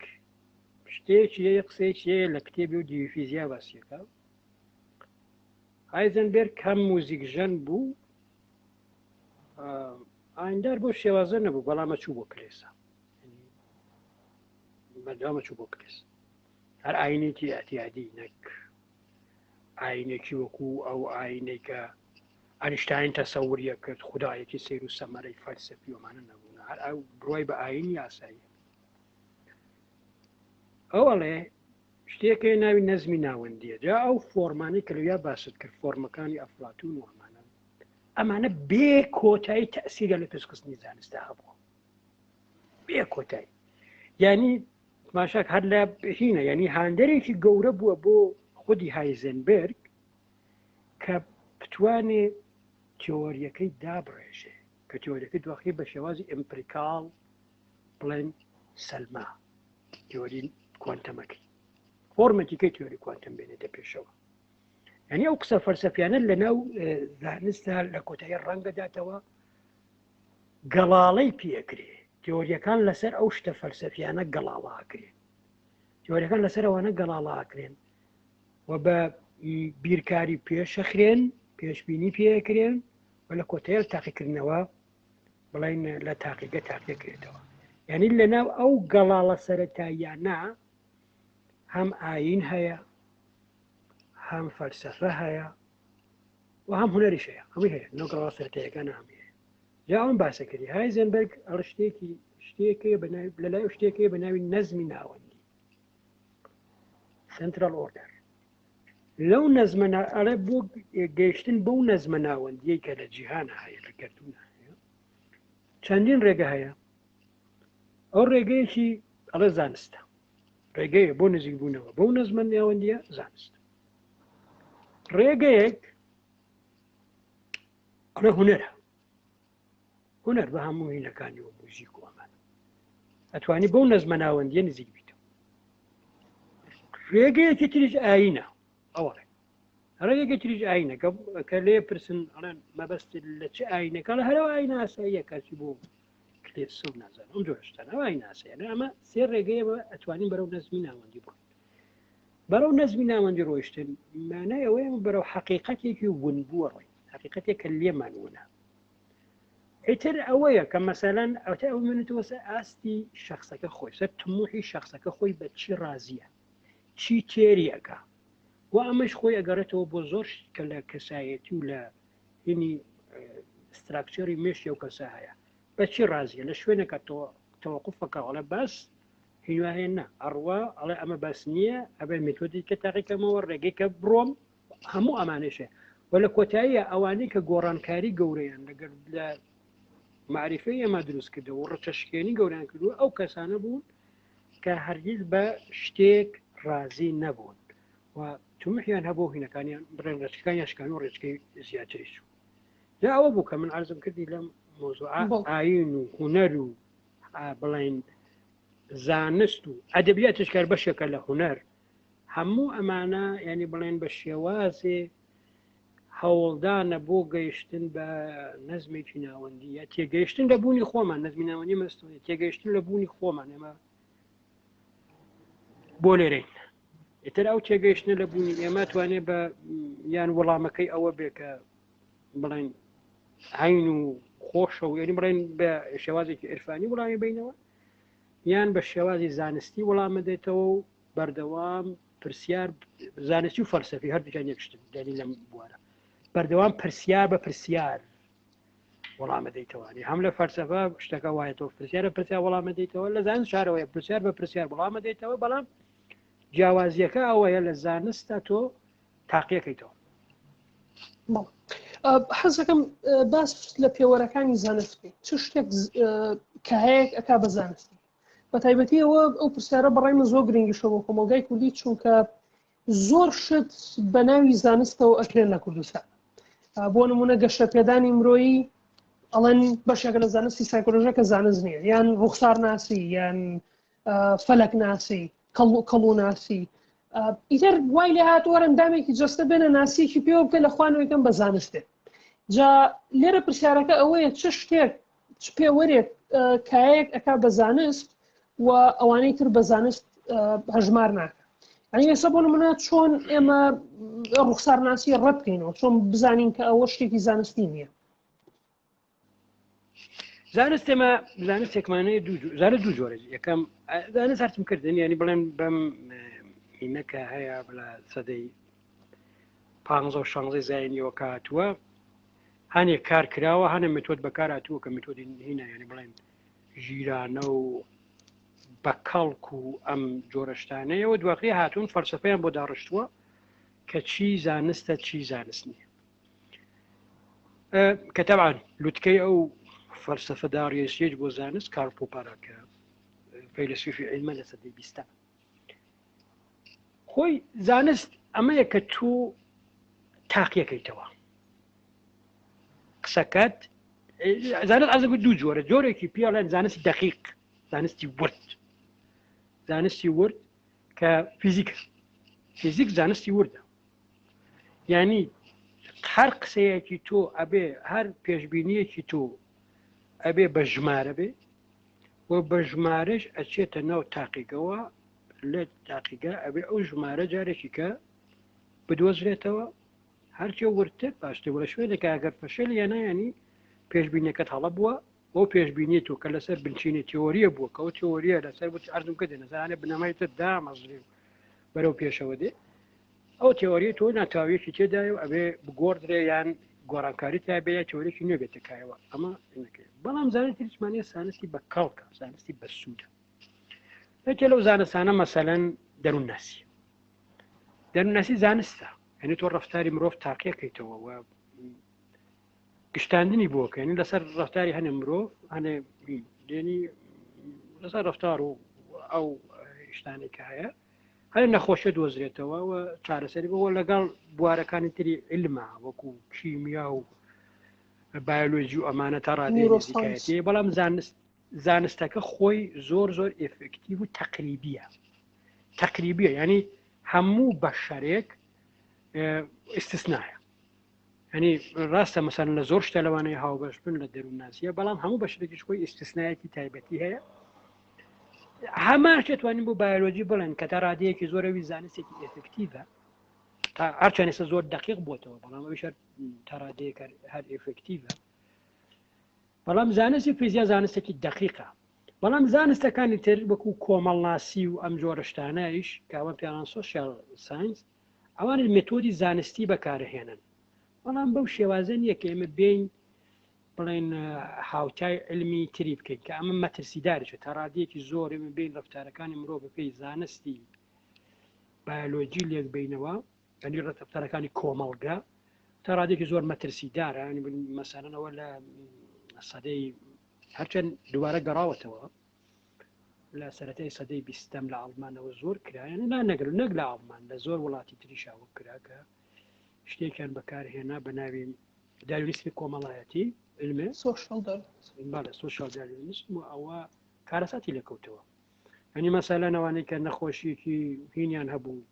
شتێکی قسێکی لە کتێبی و دیویفیزیا باسیەکە هایزنبرگ هەم موزیکژەن بوو ئایندار بۆ شێوازە نەبوو بەڵامە چوو بۆ کلێسە بەردەوامە چوو بۆ کلێس هەر ئاینێکی ئەتیادی نەک ئاینێکی وەکو ئەو ئاینەی کە ئەنیشتاین تەسەوریە کرد خودایەکی سیر و سەمەرەی فەلسەفی ومانە نەبوون هەر ئەو بڕوای بە ئاینی یاسایی ئەوەڵێ شتێکی ناوی نەزمی ناوەندیە جا ئەو فۆرمانی کە لەویا باست کرد فۆرمەکانی ئەفلااتون ومانە ئەمانە بێ کۆتایی تەسیرە لە پێشکەسنی زانستە هەبووە بێ کۆتایی یعنی ماشاک هەر لە هینە یعنی هاندەرێکی گەورە بووە بۆ خودی هایزنبرگ کە بتوانێ تیۆریەکەی دابڕێژێ کە تیۆریەکەی دواخی بە شێوازی ئیمپریکاڵ بڵێن سەلما تیۆری کوانتەمەکەی فۆرمەتیکەی تیۆری کوانتەم بێنێتە پێشەوە یعنی ئەو قسە فەلسەفیانە لە ناو زانستە لە کۆتایی ڕەنگەداتەوە گەڵاڵەی پێکرێ تیۆریەکان لەسەر ئەو شتە فەلسەفیانە گەڵاڵاکرێن تیۆریەکان لەسەر ئەوانە گەڵاڵاکرێن و بە بیرکاری پێشەخرێن پێشبینی پێکرێن و لە کۆتەیە تاقیکردنەوە بڵین لە تاقیگە تاقیەکرێتەوە یعنی لەناو ئەو گەڵاڵە سەرەتاییانە هەم ئاین هەیە هەم فەلسەفە هەیە و هەم هونەریش هەیە هەمووی هەیە نەو گەڵاڵە سەرەتاییەکان هەم هەیە جا ئەوم باسەکردی هایزنبەرگ ئەڵ شتێکی لەلای شتێکی بە ناوی نەزمی ناوەندی سنترال ئۆردەر لەو نەزمە ئەڵێ بۆ گەیشتن بەو نەزمە ناوەندیەی کە لە جیهانە هەیە لە گەردوونە هەیە چەندین ڕێگە هەیە ئەو ڕێگەیەکی ئەڵێ زانستە ڕێگەیە بۆ نزیک بوونەوە بەو نەزمە ناوەندیە زانست ڕێگەیەک ئەڵێ هونەرە هونەر بە هەموو هینەکانی و موزیک و ئەمانە ئەتوانی بەو نەزمە ناوەندیە نزیک بیتەوە ڕێگەیەکی تریش ئاینە ئەوەڵێ ڕێگەیەکی تریش ئاینە کە لێ پرسن ئەڵێن مەبەست لە چه ئاینەکە لە هەرەوە ئاینە ئاساییە کاچی بۆ کلێ سڵ نازانم ئەم جۆشتانە ئەو ئاینە ئاساییە ئەمە سێ ڕێگەیە ئەتوانین بەرەو نەزمی ناوەندی بڕۆین بەرەو نەزمی ناوەندی ڕۆیشتن مانای ئەوەیە بەرەو حەقیقەتێکی ون بووە ڕۆین حقیقەتێک کە لێمان وونە ئیتر ئەوەیە کە مەسەلەن ئەوتە ئەو منێتەوە سەر ئاستی شخصەکە خۆی سەر تموحی شخصەکە خۆی بە چی ڕازیە چی تێریەکە و ئەمەش خۆی ئەگەڕێتەوە بۆ زۆر کە لە کەسایەتی و لە هینی ستراکچەری مێشتی ئەو کەسە هەیە بە چی ڕازیە لە شوێنەکە تەوەقوفەکە ئەڵێ باس هینواهێن نە ئەڕوا ئەڵێ ئەمە باس نییە ئەبێ مێتۆدی کە تاقیکەمەوە ڕێگەی کە بڕۆم هەموو ئەمانێشێ و لە کۆتاییە ئەوانەی کە گۆڕانکاری گەورەیان لەگەر لە معریفەی ئەمە دروست کردەوە و ڕەچەشکێنی گەوریان کردووە ئەو کەسانە بوون کە هەرگیز بە شتێک ڕازی نەبوون و تومحیان هەبوو هینەکانیان بڕێن ڕێچەکانیان شکان و ڕێچکەی زیاتری چوو جا ئەوە بوو کە من عەرزم کردی لەم مۆزوع ئاین و هونەر و بڵین زانست و ئەدەبیاتش کار بەشێکە لە هونەر هەموو ئەمانە ینی بڵێن بە شێوازێ هەوڵدانە بۆ گەیشتن بە نەزمێکی ناوەندی یا تێگەیشتن لە بوونی خۆمان نەزمی ناوەندی مەستوی تێگەیشتن لە بوونی خۆمان ئێمە بۆ لێرەین ئیتر ئەو تێگەیشتنە لە بوونی ئێمە توانێ بە یان وەڵامەکەی ئەوە بێ کە بڵێن عین و خۆشە و یعنی بڵێن بە شێوازێکی عرفانی وەڵامی بینەوە یان بە شێوازی زانستی وەڵامە دێتەوە و بەردەوام پرسیار زانستی و فەلسەفی هەردووکیان یەکشتن دەلی لەم بوارە بەردەوام پرسیار بە پرسیار وەڵامە دەیتەوانی هەم لە فەلسەفە شتەکە وایەتەوە پرسیارە پرسیار وەڵامە دەیتەوە لە زانست شارەوەیە پرسیار بە پرسیار وەڵامە دەیتەوە بەڵام جیاوازیەکە ئەوەیە لە زانستە تۆ تاقیەکەیتەوە حەزەکەم باس لە پێوەرەکانی زانست بکەیت چ شتێک کە هەیە ئەکا بە زانستی بە تایبەتی ئەوە ئەو پرسیارە بەڕای من زۆر گرنگیشەوە بۆ کۆمەلگای کوردی چونکە زۆر شت بە ناوی زانستەوە ئەکرێن لە کوردستان بۆ نمونە گەشتە پێدانی مرۆیی ئەڵەن بەشێکە لە زانستی سایکۆلۆژیە کە زانست نییە یان ڕوخسار ناسی یان فەلەک ناسی کەڵوو ناسی ئیتر وای لێ هاتووە ئەندامێکی جەستە بێنە ناسیێکی پێوە بکە لە خوانەوەیکەم بە زانستێ جا لێرە پرسیارەکە ئەوەیە چ شتێک چ پێوەرێک کایەک ئەکا بە زانست و ئەوانەی تر بە زانست هەژمار ناکە ئەنی ئێستا بۆ نمونە چۆن ئێمە ڕوخسار ناسی ڕەت بکەینەوە چۆن بزانین کە ئەوە شتێکی زانستی نییە زانست ئێمە زانستێکمانەیە زانست دوو جۆرە یەکەم زانست هەرچم کردن ینی بڵێن بەم هینەکە هەیە بڵە سەدەی 15 زاینیەوە کاتووە هەنێک کار کراوە هەنە متۆد بەکار هاتووە کە متۆدی هینە ینی بڵێن ژیرانە و بەکەڵک و ئەم جۆرەشتانەیەوە دواقی هاتوون فەلسەفەیان بۆ داڕشتووە کە چی زانستە چی زانست نییە کە تەبعاً لوتکەی ئەو فەلسەفە داڕیەسیەک بۆ زانست کارل پۆپەرە کە فەیلسوفی عیلمە لە سەدەی 20 خۆی زانست ئەمەیە کە تۆ تاقیەکەیتەوە قسەکەت زانست ئازم دوو جۆرە جۆرێکی پیاڵێن زانستی دەقیق زانستی ورد کە فیزیک زانستی وردە یعنی هەر قسەیەکی تۆ ئەبێ هەر پێشبینیەکی تۆ ئەبێ بە ژمارە بێ و بە ژمارەش ئەچێتە ناو تاقیگەوە لە تاقیگە ئەبێ ئەو ژمارە جارێکی کە بدۆزرێتەوە هەرچێ ورتر باشتر وە شوێنێکە ئەگەر فەشل یانە ینی پێشبینیەکەت هەڵە بووە ئەو پێشبینیت و کە لەسەر بنچینی تیۆریە بووە کەەوە تیۆریە لەسەر بوو ئەردم کە دێنەزانێ بنەمایتە دامەزری بەرەو پێشەوە دێ ئەو تیۆری تۆ ناتاویەکی تێدایە و ئەبێ بگۆڕدرێ یان گۆڕانکاری تا بێ تیۆریەکی نوێ بێتەکایەوە ئەمە بەڵام زانێت تریسمانە سانستی بە کەڵکە زانستی بە سوودە لەکێ لەو زانستانە مەسەلەن دەروونناسی دەروونناسی زانستە یعنی تۆ ڕفتاری مرۆڤ تاقیەکەیتەوە و گشتاندنی بۆکە ینی لەسەر ڕفتاری هەنێ مرۆڤ هەنێ دێنی لەسەر ڕفتار و ئەو شتانێک کە هەیە هەر نەخۆشە دۆزرێتەوە و چارەسەری بەوە لەگەڵ بوارەکانی تری علما وەکو کیمیا و بایۆلۆژی و ئەمانە تا ڕادێتی بەڵام زانستەکە خۆی زۆر ئێفکتیڤ و تەقریبیە ینی هەموو بەشەرێک ئستثنایە ینی ڕاستە مەسەن لە زۆر شتە لەوانەیە هاوبەش بن لە دەروونناسیە بەڵام هەموو بەشێکیش خۆی ئستثنایەتی تایبەتی هەیە هەمان شتوانین بۆ بایۆلۆژی بڵێن کە تا ڕادەیەکی زۆرەوی زانستێکی ئێفکتیڤە تا هەرچەندێستا زۆر دقیق بووتەوە بەڵام ئەویش تا ڕادەیەک هەر ئێفکتیڤە بەڵام زانستی فیزیا زانستێکی دقیقە بەڵام زانستەکانی تر وەکو کۆمەڵناسی و ئەم جۆرە شتانەیش کاوە پیاان سۆشیال ساینس ئەوان مێتۆدی زانستی بەکارهێنن بەڵام بەو شێوازە نیە کە ئێمە بین بڵێن هاوتای علمی تری بکەین کە ئەمە مەترسیدارێکە تا ڕادەیەکی زۆر ئێمە بین ڕفتارەکانی مرۆڤ بکەی زانستی بایۆلۆجی لێک بینەوە ئەنی ڕفتارەکانی کۆمەڵگە تا ڕادێکی زۆر مەترسیدارە مەسەلەنەوە لە سەدەی هەرچەند دووارە گەڕاوەتەوە لە سەرەتای سەدەی 20م لە ئەڵمانەوە زۆر کرایەن نەک لە ئەڵمان لە زۆر وڵاتی تریشاوە کراکە شتێکیان بەکارهێنا بە ناوی داروینیسمی کۆمەڵایەتی علمێ سۆشیال داروینیسم و ئەوە کارەساتی لەکەوتەوە ئەنی مەسەلەنەوانەی کە نەخۆشیێکی هینیان هەبوو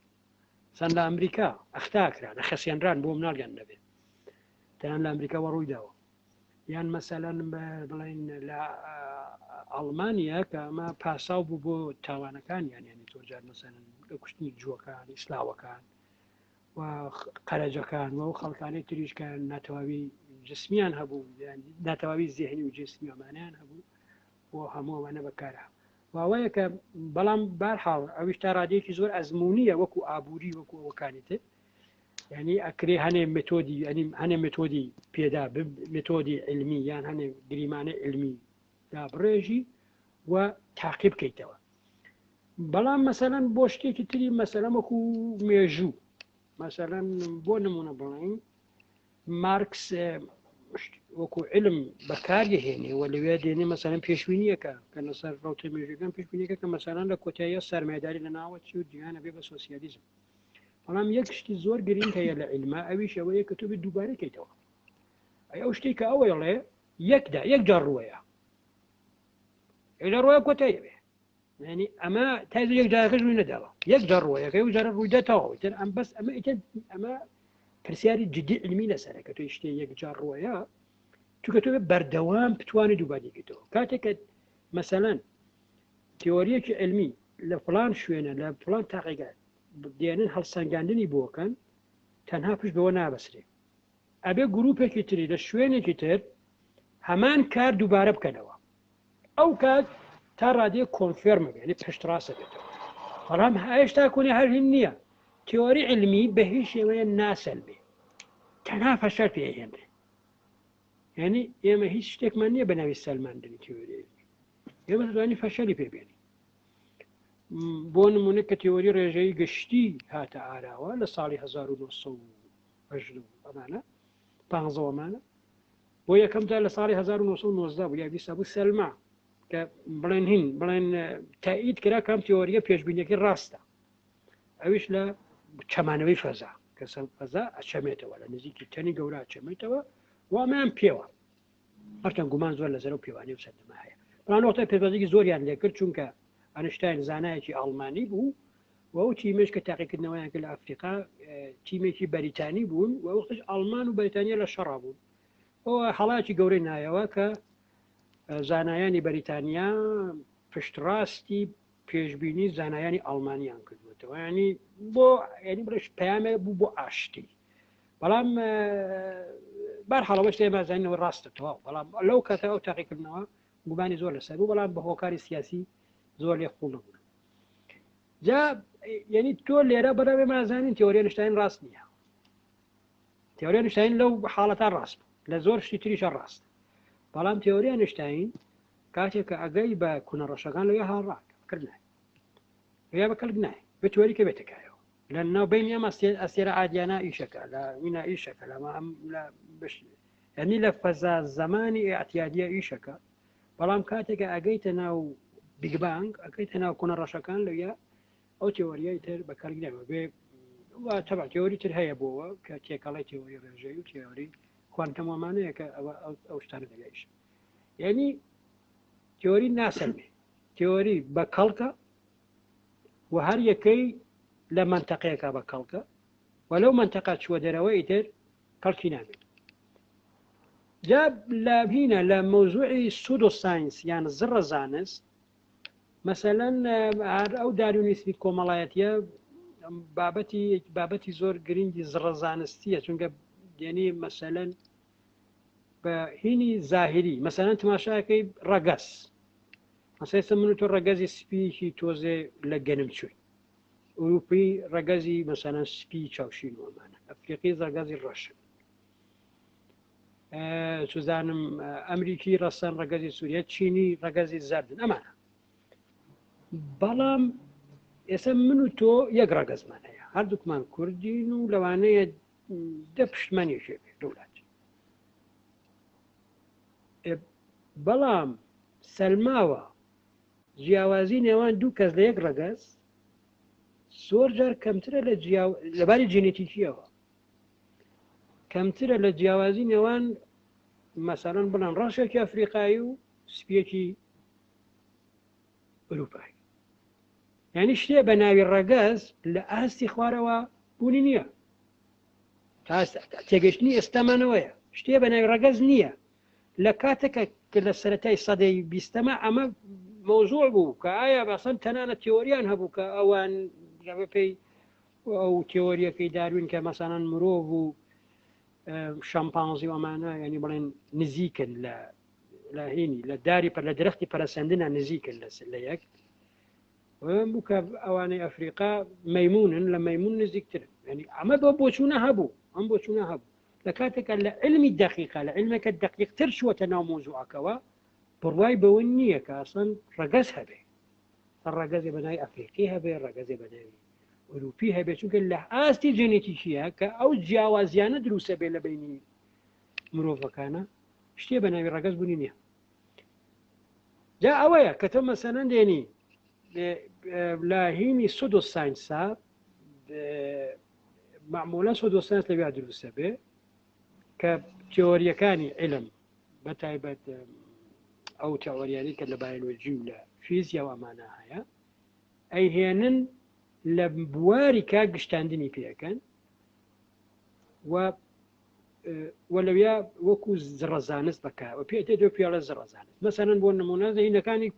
چەند لە ئەمریکا ئەختاکرا لە خەسیێنران بۆ مناڵیان نەبێت تیان لە ئەمریکاوە ڕوویداوە یان مەسەلەن بڵین لە ئەڵمانیا کە ئەمە پاساو بوو بۆ تاوانەکانیان یانی تۆجار مەسەلەن لە کوشتنی جووەکان ئیسلااوەکان و قەرەجەکان و خەڵکانی تریشکان ناتەواوی جسمیان هەبوو ناتەواوی زێهنی و جسمی ئەمانیان هەبوو بۆ هەموو ئەوانە بەکارە واوەیە کە بەڵام بارحاڵ ئەویش تا ڕادێکی زۆر ئەزممویە وەکو ئابووری وەکو ئەوەکانیتر ینی ئەکرێ هەنێ متۆدی هەنێ متۆدی پێدا متۆدی علمی یان هەنێ گریمانە علمی دا بڕێژی و تاقیب بکەیتەوە بەڵام مەسەلەن بۆ شتێکی تری مەسەلەن وەکو مێژوو مەسەلەن بۆ نمونە بڵین مارکس وەکو علم بەکارهێنێ و لەوێ دێنێ مەسەلەن پێشبینیەکە کە لەسەر ڕوتە مێژەکان پێشبینیەکە کە مەسەلەن لە کۆتاییە سەرمایه‌داری لە ناوە چی و دیانە بێ بە سۆسیالیزم بەڵام یەک شتی زۆر گرنگ هەیە لە علما ئەویش ئەوەیە کە تۆ بێت دووبارە کەیتەوە ئەو شتێک کە ئەوەیڵێ یەک جار ڕووەیە لە ڕۆیە کۆتایی بێ ینی ئەمە تازە یەک جارەکەش ڕووی نەداوە یەک جار ڕووەیەکە و جارە ڕوویداتەوە تر ئەم بەس ئەمە پرسیاری جدی علمی لەسەرە کە تۆ شتێ یەک جار ڕووەیە چونکە تۆ بەردەوام بتوانێت دووبارێکیتەوە کاتێک کە مەسەلەن تیۆریەکی علمی لە فڵان شوێنە لە فڵان تاقیگات دێنن هەڵسەنگاندنی بۆکەن تەنها پشت بەوە نابەسرێ ئەبێ گروپێکی تری لە شوێنێکی تر هەمان کار دووبارە بکەنەوە ئەو کات تا ڕادێ کۆنفێرمە بێنی پشت ڕاستە بێتەوە بەڵام هێشتا کۆنی هەرهین نییە تیۆری علمی بە هیچ شێوەیە ناسەل بێ تەنها فەشەر پێهێنرێ یعنی ئێمە هیچ شتێکمان نییە بە ناوی سەلماندنی تیۆری علمی ئێمە دەتوانین فەشەری پێبێنی بۆ نمونە کە تیۆری ڕێژەی گشتی هاتە ئاراوە لە ساڵی 1970 ئەمانە 15مانە بۆ یەکەمدا لە ساڵی 1990 بوو یا 20 بوو سەلما کە بڵێن هین بڵێن تایید کرا کام تیۆریە پێشبینیەکەی ڕاستە ئەویش لە چەمانەوەی فەزا کە فەزا ئەچەمێتەوە لە نزیکی تەنی گەورە ئەچەمێتەوە وامیان پێوە هەرچەند گومان زۆر لەسەر و پێوانی و سەردەما هەیە بەڵام وەختە پێشبازێکی زۆریان لێکرد چونکە ئەنشتاین زانایەکی ئەڵمانی بوو و ئەو تیمێش کە تاقیکردنەوەیان کرد لە ئەفریقا تیمێکی بەریتانی بوون و وەختش ئەڵمان و بەریتانیا لە شەڕا بوون ئەوە هەڵاتی گەورەی نایەوە کە زانایانی بەریتانیا پشتڕاستی پێشببینی زانایانی ئەڵمانیان کردوێتەوە ینی بۆ ینی برش پەیامێ بوو بۆ ئاشتی بەڵام بەرحاڵەوە شتێ مازانینەوە ڕاستەوە بەڵام لەو کاتە ئەو تاقیکردنەوە گومانی زۆر لەسەر بوو بەڵام بە هۆکاری سیاسی زۆر لێ خوڵ نەبوون جا ینی تۆ لێرە بەدەبێ مازانین تێوەریە نیشتین ڕاست نییە تێوەریە نیشتین لەو حاڵەتە ڕاست لە زۆر شتی تریشە ڕاست بەڵام تێوەریە نیشتین کاتێک کە ئەگەی بە کوونەڕەشەکان لەوێ هاڕاکردنای یا بەکەلک نای بە تۆری کە بێتەکایەوە لە ناوبینی ئەمە ئەسێرە عادیانە ئیشەکە لە مینا ئیشەکە ینی لە فەزا زمانی ئەعتیادیە ئیشەکە بەڵام کاتێکە ئەگەیتە ناو بیگبانگ ئەەکەیتە ناو کوونەڕەشەکان لەوە ئەو تێوەریای تر بەکارگنەوە بێ تەبع تێوەری تر هەیە بۆەوە کە تێکەڵی تێوەری ڕێژەی و تێوەری کوانتەمەمانەیە کە ئەو شتانە دەگەیش یعنی تێوەری ناسەلمێ تێوەری بە کەڵکە و هەر یەکەی لە منتەقەیەکە بە کەڵکە و لەو منتەقە چوە دەرەوەی تر کەڵکی نابێت جا لە هینە لە مەوزوعی سودۆ ساینس یان زڕە زانست مەسەلەن ئەو داروونیستی کۆمەڵایەتیە بابەتی زۆر گرنگی زڕە زانستیە چونکە دێنی مەسەلەن بە هینی زاهری مەسەلەن تماشاکەی ڕەگەز مەسەلەن من تۆ ڕەگەزی سپیشی تۆزێ لە گەنم چووی ئوروپی ڕەگەزی مەسەلەن سپی چاوشین وەمانە ئەفریقی ڕەگەزی ڕەشن سوزانم ئەمریکی ڕەسەن ڕەگەزی سووریە چینی ڕەگەزی زەردن ئەمانە بەڵام ئێستا من و تۆ یەک ڕەگەزمان هەیە هەردووکمان کوردین و لەوانەیە دە پشتمانێکێ بێت دەوڵات بەڵام سەلماوە جیاوازی نێوان دوو کەس لە یەک ڕەگەز زۆر جار کەمترە لەباری جینێتیکیەوە کەمترە لە جیاوازی نێوان مەسەڵەن بڵان ڕەشێکی ئەفریقایی و سپیەکی ئەوروپایی یعنی شتێ بە ناوی ڕەگەز لە ئاستی خوارەوە بوونی نییە تێگەشتنی ئێستامانەوەیە شتێ بە ناوی ڕەگەز نییە لە کاتێکە کە لە سەرەتای سەدەی بیستەمە ئەمە مەوزوع بوو کە ئایا بەسەن تەنانە تێوەریان هەبوو کە ئەوان پێی ئەو تێوەریەکەی داروین کە مەسانان مرۆڤ و شەمپانزی ئەمانە ینی بڵێن نزیکن لە هینی لە داری لە درەختی پەرەسەندنە نزیکن لە یەک بوو کە ئەوانەی ئەفریقا مەیمونن لە مەیمون نزیکترن ینی ئەمە بۆ بۆچوونە هەبوو ئەم بۆچوونە هەبوو لە کاتێکە لە علمی دقیقە لە علمەکە دقیقتر شووەتە ناو مۆزوعەکەەوە بڕوای بەوە نییە کە ئەسڵەن ڕەگەز هەبێ ڕەگەزێ بەناوی ئەفریقی هەبێ ڕەگەزێ بەناوی ئەوروپی هەبێت چونکە لە ئاستی جێنێتیکیە کە ئەو جیاوازیانە دروستە بێ لە بینی مرۆڤەکانە شتێ بە ناوی ڕەگەز بوونی نییە جا ئەوەیە کە تۆ مەسەلەن دێنی لە هینی سودۆ ساینسا معمولا سودۆ ساینس لەوێ دروستە بێ کە تێوەریەکانی علم بەتایبەت ئەو تێوەریانی کە لە بایۆلۆجی و لە فیزیا و ئەمانە هەیە ئەیهێنن لە بواری کا گشتاندنی پێەکەن و لەوێ وەکو زڕەزانست بەکارەوە پێێتێ دو پیاڵە زڕەزانست مەسەلەن بۆ نمونە هینەکانی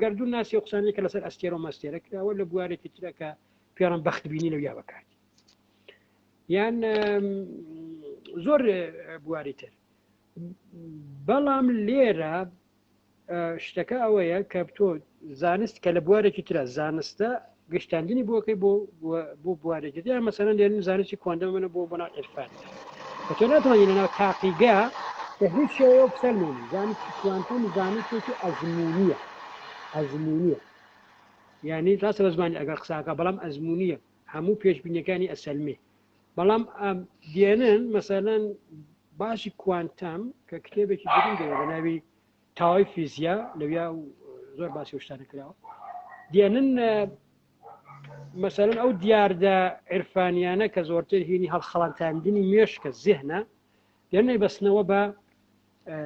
گەردوون ناسی قسانێکە لەسەر ئەستێرە و مەستێرە کراوە لە بوارێکی ترەکە پێڕم بەختبینی لەویا بکات یان زۆر بواری تر بەڵام لێرە شتەکە ئەوەیە کە تۆ زانست کە لە بوارێکی ترە زانستە گەشتاندنی بۆکەی بۆ بوارێکی دیان مەسەلەن لێرن زانستی کوانتەم منە بۆ بەناو عرفان کە تۆ ناتوانانی لەناو تاقیگا کە هیچ شێوەیە بسەلمێنی زانستی کوانتەم زانستێکی ئەزمونیە یعنی ڕاستە بە زمانی ئەگەر قساکە بەڵام ئەزمونیە هەموو پێشبینیەکانی ئەسەلمێ بەڵام دێنن مەسەلەن باشی کوانتەم کە کتێبێکی گرنگەیە بە ناوی تاوای فیزیا لەویا زۆر باسی شتانە کراوە دێنن مەسەلەن ئەو دیاردە عرفانیانە کە زۆرتر هینی هەڵخەڵەتاندنی مێشکە زێهنە دێنەی بەستنەوە بە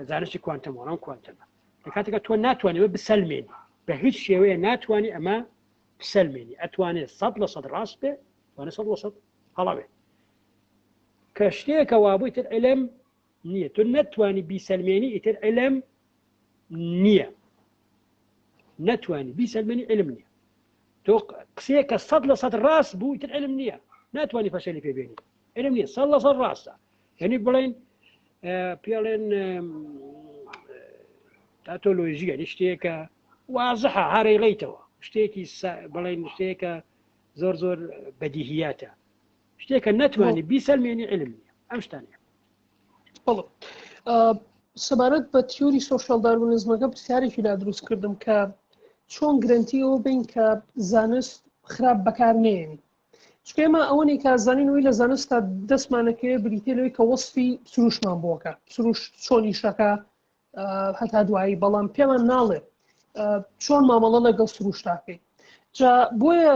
زانستی کوانتەمەوەڕان کوانتەمە لە کاتێکە تۆ ناتوانێت بسەلمێنی بە هیچ شێوەیە ناتوانانی ئەمە بسەلمێنی ئەتوانێت 100% ڕاست بێ توانێت 100% هەڵاوێ کە شتێکە وابووی تر علم نییە تۆ نەتوانی بیسەلمێنی ئیتر علم نییە ناتوانانی بیسەلمێنی علم نییە تۆ قسەیەکە 100% ڕاست بوو تر علم نییە ناتوانانی فەشەلی پێبێنی علم نییە 100% ڕاستە یعنی بڵێن پێڵێن تاتۆلۆژی یعنی شتێکە وازەحە هەرەیڵیتەوە شتێکی بڵێن شتێکە زۆر زۆر بەدیهیاتە شتێکە ناتوانانی بیسەلمێنی علم نییە ئەم شتانە سەبارەت بە تیۆری سۆشیال داروینزمەکە پرسیارێکی لا دروست کردم کە چۆن گرنتیەوە بین کە زانست خراپ بەکار نێنی چکە ئێمە ئەوەی کە زانینەوەی لە زانستە دەستمانەکەوێ بریتێ لەوەی کە وەسفی سروشمان بۆکە سروش چۆنی شەکە هەتا دوایی بەڵام پێمان ناڵێ چۆن مامەڵە لەگەڵ سروشتاکەی جا بۆیە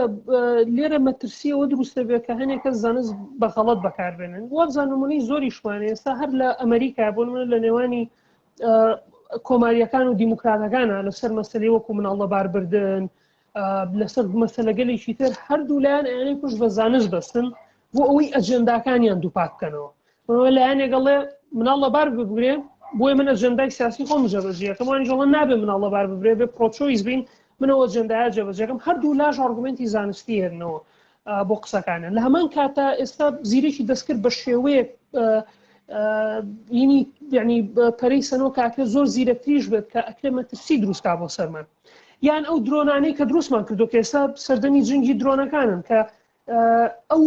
لێرە مەترسیەوە دروستە بێت کە هەنێکە زانست بەغەڵەت بەکاربێنن وەبزانمونەی زۆری شوانێ ئێستا هەر لە ئەمریکا بۆ منە لە نێوانی کۆماریەکان و دیموکراتەکانە لەسەر مەسەلەی وەکو مناڵە باربردن لەسەر مەسەلەگەلێکی تر هەردوو لایەن ئەیانەی پشت بە زانست بەستن بۆ ئەوەی ئەجەنداکانیان دووپات بکەنەوە لایەنێگەڵێ مناڵە بار ببرێ بۆی من ئەجەندای سیاسی خۆم جێبەجێەکەم وانی ژەڵە نابێ مناڵە بار ببرێ بێ پرۆچۆیس بین منەوە ئەجەندایە جێبەجێەکەم هەردوو لاژ ئارگومنتی زانستی هێنەوە بۆ قسەکانە لە هەمان کاتە ئێستا زیرێکی دەستکرد بە شێوەیە ینی پەرەی سەنەوە کاکە زۆر زیرەکتریش بێت کە ئەکرێ مەترسی دروستکا بۆ سەرمان یان ئەو درۆنانەی کە دروستمان کردو کە ئێستا سەردەمی جنگی درۆنەکانن کە ئەو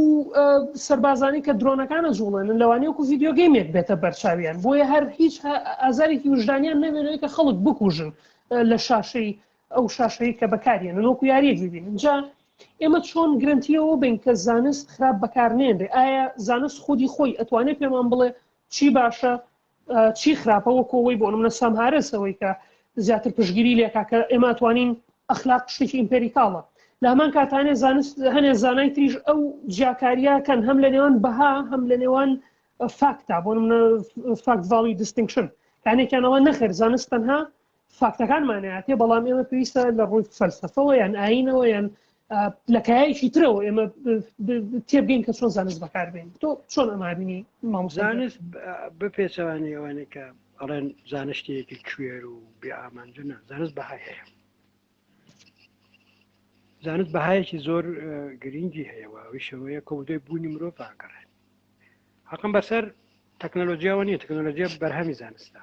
سەربازانی کە درۆنەکانە جوڵێنن لەوانەیە وەکو ڤیدیۆ گەیمێک بێتە بەرچاویان بۆیە هەر هیچ ئازارێکی وژدانیان نەبێنەوەی کە خەڵک بکوژن لە شاشەی ئەو شاشەی کە بەکارێنن وەکو یاریەک ببینن جا ئێمە چۆن گرنتیەوە بین کە زانست خراپ بەکارنێنرێ ئایا زانست خودی خۆی ئەتوانێت پێمان بڵێ چی باشە چی خراپە وەکەوەی بۆ منە سام هارسەوەی کە زیاتر پشگیری لێکا کە ئێمە توانین ئەخلاق شتێکی ئیمپێریکاڵە لە هەمان کاتانێ زانست هەنێ زانای تریش ئەو جیاکاریەکەن هەم لە نێوان بەها هەم لە نێوان فاکتا بۆ منە فاکت ڤاڵیو دیستینکشن کانێکیانەوە نەخێر زانست تەنها فاکتەکانمانەیەتێ بەڵام ئێمە پێویستە لە ڕووی فەلسەفەوە یان ئاینەوە یان لە کایەکی ترەوە ئێمە تێبگەین کە چۆن زانست بەکاربێن تۆ چۆن ئەمابینی زانست بپێچەوانی ئەوانەی کە ئەڵێن زانشتێکی کوێر و بێ ئامانجە زانست بەهای هەیە زانست بەهایەکی زۆر گرنگی هەیەەوە ئەوی شەوەیە کۆبدۆی بوونی مرۆڤ ئاگەڕێن حەقم بەسەر تەکنۆلۆژیاوە نییە تەکنۆلۆژیا بەرهەمی زانستە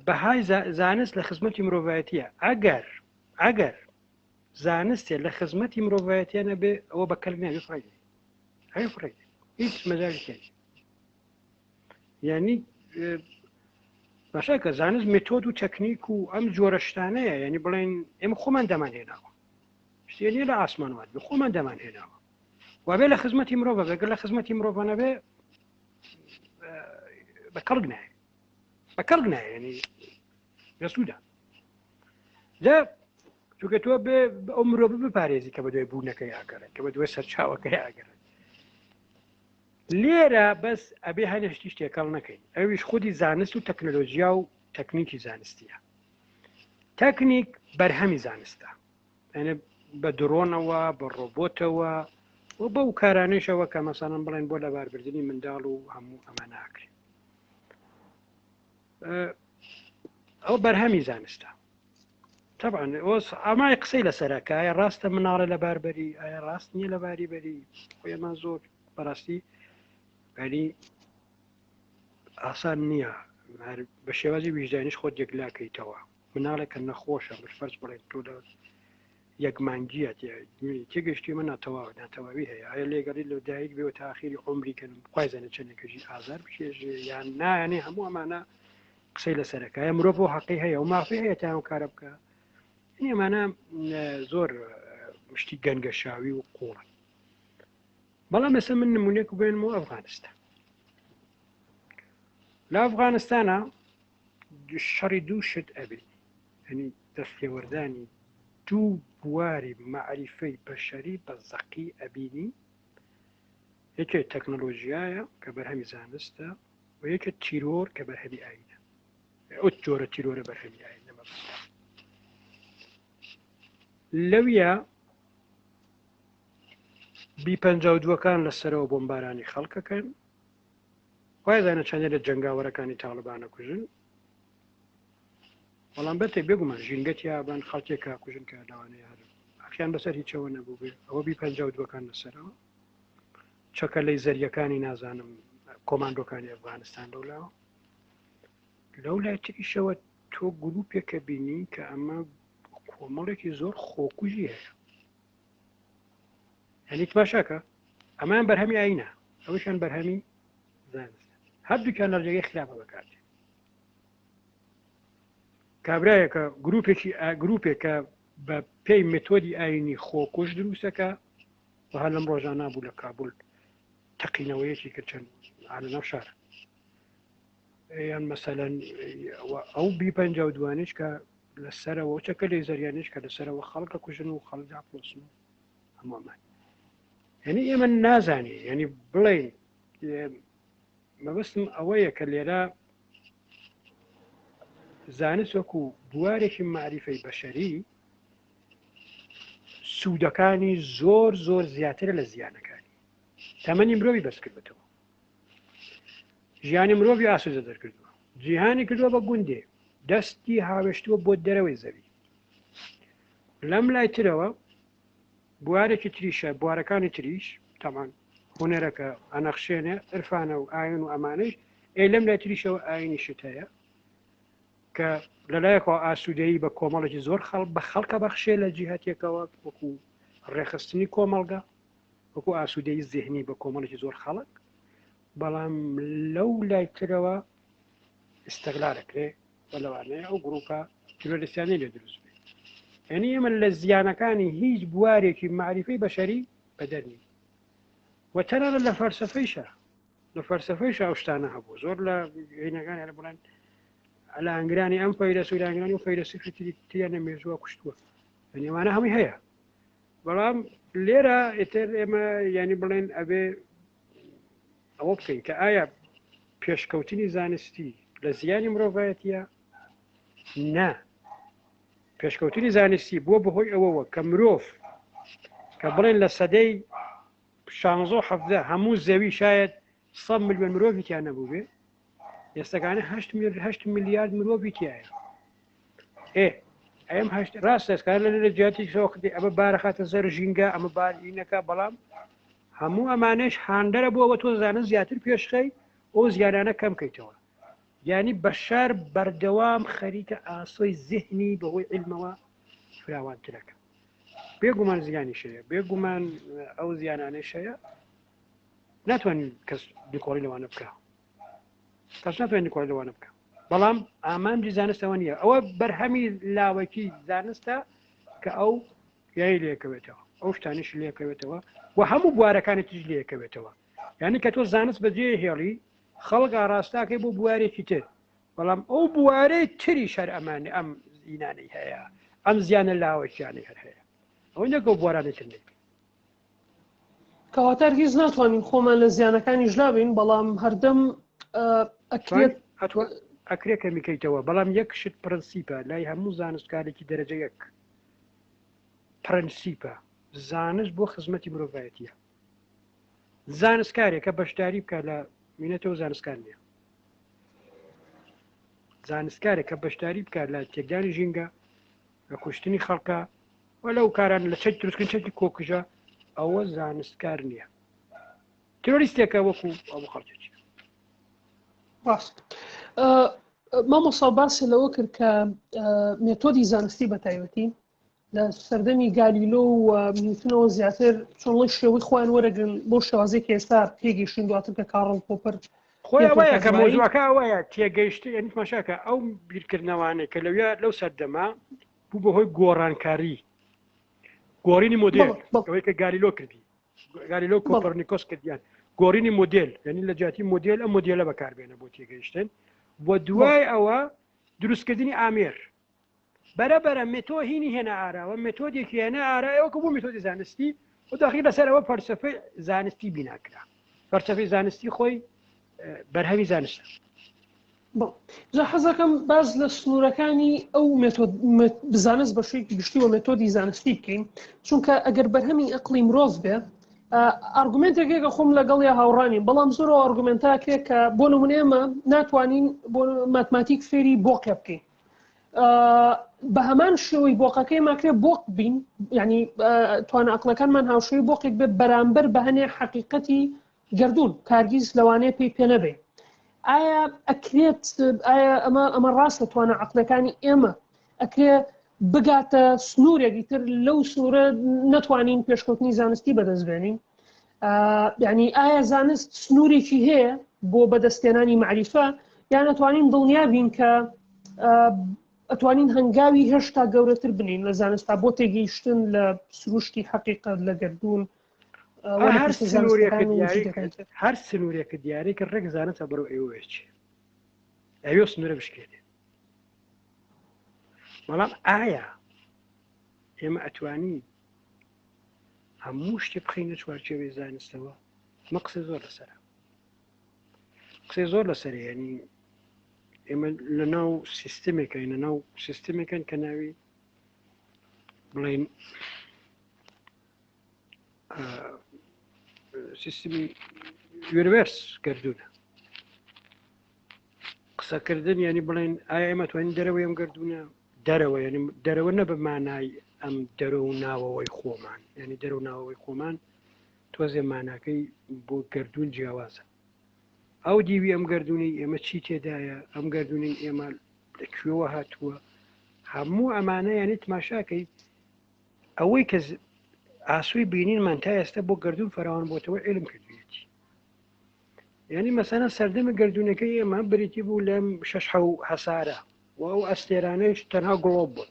بەهای زانست لە خزمەتی مرۆڤایەتیە ئەگەر زانستێ لە خزمەتی مرۆڤایەتیە نەبێ ئەوە بە کەلمێ فڕێ هیچ مەجاڵی یعنی باشە کە زانست مێتۆد و تەکنیک و ئەم جۆرە شتانەیە یعنی بڵێن ئێمە خۆمان دەمانهێناوە شتێنی لە ئاسمانوات بێ خۆمان دەمانهێناوە وابێ لە خزمەتی مرۆڤ بەگەر لە خزمەتی مرۆڤ نەبێ بەکەڵک نایە ینی دەسوودا لە چونکە تۆ بێ ئەو مرۆڤ بپارێزی کە بە دوای بوونەکەی ئاگەڕێت کە بە دوای سەرچاوەکەی ئاگەڕێت لێرە بەس ئەبێ هەنێشتی شتێکەڵ نەکەین ئەویش خودی زانست و تەکنۆلۆژیا و تەکنیکی زانستیە تەکنیک بەرهەمی زانستە یعنی بە درۆنەوە بە ڕۆبۆتەوە و بەو کارانەیشەوە کە مەسەڵەن بڵێن بۆ لەباربردنی منداڵ و هەموو ئەمە ناکرێت ئەو بەرهەمی زانستە طبعا ئەمای قسەی لەسەرەکە ئایا ڕاستە مناڵە لە باربەری ئایا ڕاست نییە لە باریبەری خۆیمان زۆر بەڕاستی ینی ئاسان نییە بە شێوازی ویژدانیش خۆت یەکلاکەیتەوە مناڵێکە نەخۆشە بفەرز بڵێن تۆ لە یەک مانگیە تێگەشتی من ناتەواوی هەیە ئایا لێگەڵی لە دایک بێەوە تا ئاخیری عمری کەم خوازانە چەندێکەژی ئازار بشێژێ یان نایانێ هەموو ئەمانە قسەی لەسەرەکە مرۆڤ بۆ حەقی هەیە و مافی هەیە تا ئەو کارە بکە ئەمانە زۆر مشتی گەنگەشاوی و قوڵن بەڵام ئێستا من نمونێک و بێنمەوە ئەفغانستان لە ئەفغانستانە شەڕی دوو شت ئەبێ ینی دەستێوەردانی دوو بواری معریفەی بەشەری بە زەقی ئەبینی یەکێ تەکنۆلۆژیایە کە بەرهەمی زانستە و یەکە تیرۆر کە بەرهەمی ئاینە ئەو جۆرە تیرۆرە بەرهەمی ئاین نەمە لەویە B-52ەکان لەسەرەوە بۆمبارانی خەڵکەکەن خۆی زانە چەندێک لە جەنگاوەرەکانی تاڵبانە کوژن بەڵام بەتێ بێگومان ژینگەت یابان خەڵکێکا کوژن کە لەوانەیە ئەخیان بەسەر هیچەوە نەبوو بێ ئەوە بی 52 لەسەرەوە چەکە لەی زەریەکانی نازانم کۆماندۆکانی ئەفغانستان لەولاوە لەو لای تریشەوە تۆ گروپێکە بینی کە ئەمە کۆمەڵێکی زۆر خۆکوژی هەیە هەنی باشەکە ئەمان بەرهەمی ئاینە ئەوشان بەرهەمی زانست هەردووکیان نەرجەکەی خراپە بەکاتێ کابرایەکە گروپێکە بە پێی مێتۆدی ئاینی خۆکوژ دروستەکە وها لەم ڕۆژان نابوو لە کابول تەقینەوەیەکی کرد چەند لە ناو شار یان مەسەلەن ئەو بی 52 کە لەسەرەوە چەکە لێ زەریانش کە لەسەرەوە خەڵکە کوژن و خەڵجا پۆسن و هەمومان یعنی ئێمە نازانێ یعنی بڵێن مەبەستم ئەوەیە کە لێرە زانست وەکو بوارێکی معریفەی بەشەری سوودەکانی زۆر زۆر زیاترە لە زیانەکانی تەمەنی مرۆڤی بەس کردبێتەوە ژیانی مرۆڤی ئاسوودە دەرکردووە جیهانی کردووە بە گوندێ دەستی هاوێشتووە بۆ دەرەوەی زەوی لەم لای ترەوە بوارێکی تریشە بوارەکانی تریش تەمان هونەرەکە ئەنەخشێنێ عرفانە و ئاین و ئەمانەش لەم لای تریشەوە ئاینی شت هەیە کە لەلایەکەوە ئاسوودەیی بە کۆمەڵێکی زۆر بە خەڵکە بەخشێ لە جیهەتێکەوە وەکو ڕێخستنی کۆمەڵگە وەکو ئاسوودەی زێهنی بە کۆمەڵێکی زۆر خەڵک بەڵام لەو لای ترەوە ئستەغلالەکرێ بە لەوانەیە ئەو گروپە تیرۆریستیانەی لێ دروست بێت یعنی ئێمە لە زیانەکانی هیچ بوارێکی معریفەی بەشەری بەدەرنی و تەنانەت لە فەلسەفەیشە لە فەلسەفەیش ئەو شتانە هەبوو زۆر لە هینەکانی بڵێن لە ئەنگرانی ئەم فەیلسوف و ئەنگرانی و فەیلسوفی تریان نەمێژووە کوشتووە ئەوانە هەمووی هەیە بەڵام لێرە ئێتر ئێمە ینی بڵێن ئەبێ ئەوە بکەین کە ئایا پێشکەوتنی زانستی لە زیانی مرۆڤایەتیە نا پێشکەوتنی زانستی بووە بەهۆی ئەوەوە کە مرۆڤ کە بڵێن لە سەدەی 16 هەموو زەوی شاید 100 ملیۆن مرۆڤیان نەبوو بێ ئێستاکانە 8 میلیارد مرۆڤی تایە ئەم ڕاست ئەسکار لە جیاتی سۆختی ئەمە بارەخاتە زەر ژینگە ئەمە بارینەکە بەڵام هەموو ئەمانش هاندەرە بووەوە تۆ زانن زیاتر پێشخەی ئەو زیانانە کەم کەیتەوە یعنی بەشار بەردەوام خەریکە ئاسۆی زیهنی بەهۆی علمەوە فراوانترەکە بێگومان زیانی شەیە بێگومان ئەو زیانانەی شەیە ناتوانین کەس دیکۆڵی لەوانە بکە کەس ناتوانین دیکۆڵی لەوانە بکە بەڵام ئامانجی زانستەوە نییە ئەوە بەرهەمی لاوەکی زانستە کە ئەو یای لێکەوێتەوە ئەو شتانیش لێکەوێتەوە و هەموو بوارەکانی تیژ لێکەوێتەوە یعنی کە تۆ زانست بەجێ هێڵی خەڵک ڕاستاکەی بۆ بوارێکی تر بەڵام ئەو بوارەی تری شەر ئەمانە ئەم زینانەی هەیە ئەم زیانە لاوەکیانەی هەر هەیە ئەو نەکە بوارانە تر نێت کەواتە هیچ ناتوانین خۆمان لە زیانەکانی ژلاوین بەڵام هەردەم ئەکرێ کە میکەیتەوە بەڵام یەک شت پرەنسیپە لای هەموو زانستکارێکی دەرەجە یەک پرەنسیپە زانست بۆ خزمەتی مرۆڤایەتیە زانستکارێکە بەشداری بکە لە مینەتەوە زانستکار نییە زانستکارێکە بەشداری بکات لە تێکدانی ژینگە لە کوشتنی خەڵکە و لەو کاران لە چەک دروستکردن چەکی کۆکوژە ئەوە زانستکار نییە تیرۆریستێکە وەکو ئەو خەڵکێکی ڕاست مامۆستا باسی لەوە کرد کە مێتۆدی زانستی بە تایبەتی لە سەردەمی گالیلۆ و نیوتنەوە زیاتر چۆنڵی شێوەی خۆیان وەرەگرن بۆ شێوازێک ئێستا پێگەیشتن دواتر کە کارڵ پۆپەر خۆی ئەوەیە کە مۆزوعەکە ئەوەیە تێگەیشتی یعنی تماشاکە ئەو بیرکردنەوانەی کە لەو سەردەما بوو بەهۆی گۆڕانکاری گۆڕینی مۆدێل ئەوەی کە گالیلۆ کردی گالیلۆ کۆپەرنیکۆس کردیان گۆڕینی مۆدێل یعنی لە جیاتی مۆدێل ئەم مۆدێلە بەکاربێنە بۆ تێگەیشتن بۆ دوای ئەوە دروستکردنی ئامێر بەرەبەرە مێتۆ هینی هێنا ئاراوە مێتۆدێکی هێنا ئارایەوە بوو مێتۆدی زانستی و داخل لەسەرەوە فەلسەفەی زانستی بیناکرا فەلسەفەی زانستی خۆی بەرهەمی زانستە جا حەزەکەم باز لە سنوورەکانی ئەو زانست بەشێکی گشتی و مێتۆدی زانستی بکەین چونکە ئەگەر بەرهەمی ئەقلی مرۆڤ بێ ئارگومنتێکێکە خۆم لەگەڵ یا هاوڕانی بەڵام زۆر ئارگومنتاکێک کە بۆ نمونە ئێمە ناتوانین بۆ ماتماتیک فێری بۆقێ بکەین بە هەمان شێوەی بۆقەکەی ماکرێ بۆق بین یعنی توانە ئەقلەکانمان هاوشێوی بۆقێک بێ بەرامبەر بە هەنێ حەقیقەتی گردون کارگیز لەوانەیە پێی پێ نەبێ ئایا ئەکرێت ئایا ئەمە ڕاستە توانە عەقلەکانی ئێمە ئەکرێ بگاتە سنوورێکی تر لەو سنوورە نەتوانین پێشکەوتنی زانستی بەدەستبێنین یعنی ئایا زانست سنوورێکی هەیە بۆ بەدەستێنانی معریفە یان ئەتوانین دڵنیابین کە ئەتوانین هەنگاوی هێشتا گەورەتر بنین لە زانستا بۆ تێگەیشتن لە سروشتی حەقیقەت لە گردون هەر سنوورێکە دیارێکە ڕێک زانستە بەرەو ئێوەیەکی ئەوێ سنوورە بشکێنێ بەڵام ئایا ئێمە ئەتوانی هەموو شتێ بخینە چوارچێوەی زانستەوە مە قسە زۆر لەسەرە قسەی زۆر لەسەر ینی ئێمە لە ناو سیستمێکین لە ناو سیستمێکن کە ناوی بڵین سیستمی یونیڤەرس گردوونە قسەکردن ینی بڵێن ئایا ئێمە توانین دەرەوەی ئەم گردوونە دەرەوە ینی دەرەوە نە بە مانای ئەم دەرە و ناوەوەی خۆمان ینی دەرە و ناوەوەی خۆمان تۆزێ ماناکەی بۆ گردون جیاوازە ئەو دیوی ئەم گردونی ئێمە چی تێدایە ئەم گردونی ئێمە لەکوێوە هاتووە هەموو ئەمانە یانی تماشاکەی ئەوەی کە ئاسووی بینینمان تا ئێستا بۆ گردون فراوان بۆتەوە علم کردوێتی یعنی مەسەلەن سەردەمە گردونەکەی ئێمە بریتی بوو لەم 6 هەسارە و ئەو ئەستێرانەیش تەنها گڵۆب بوون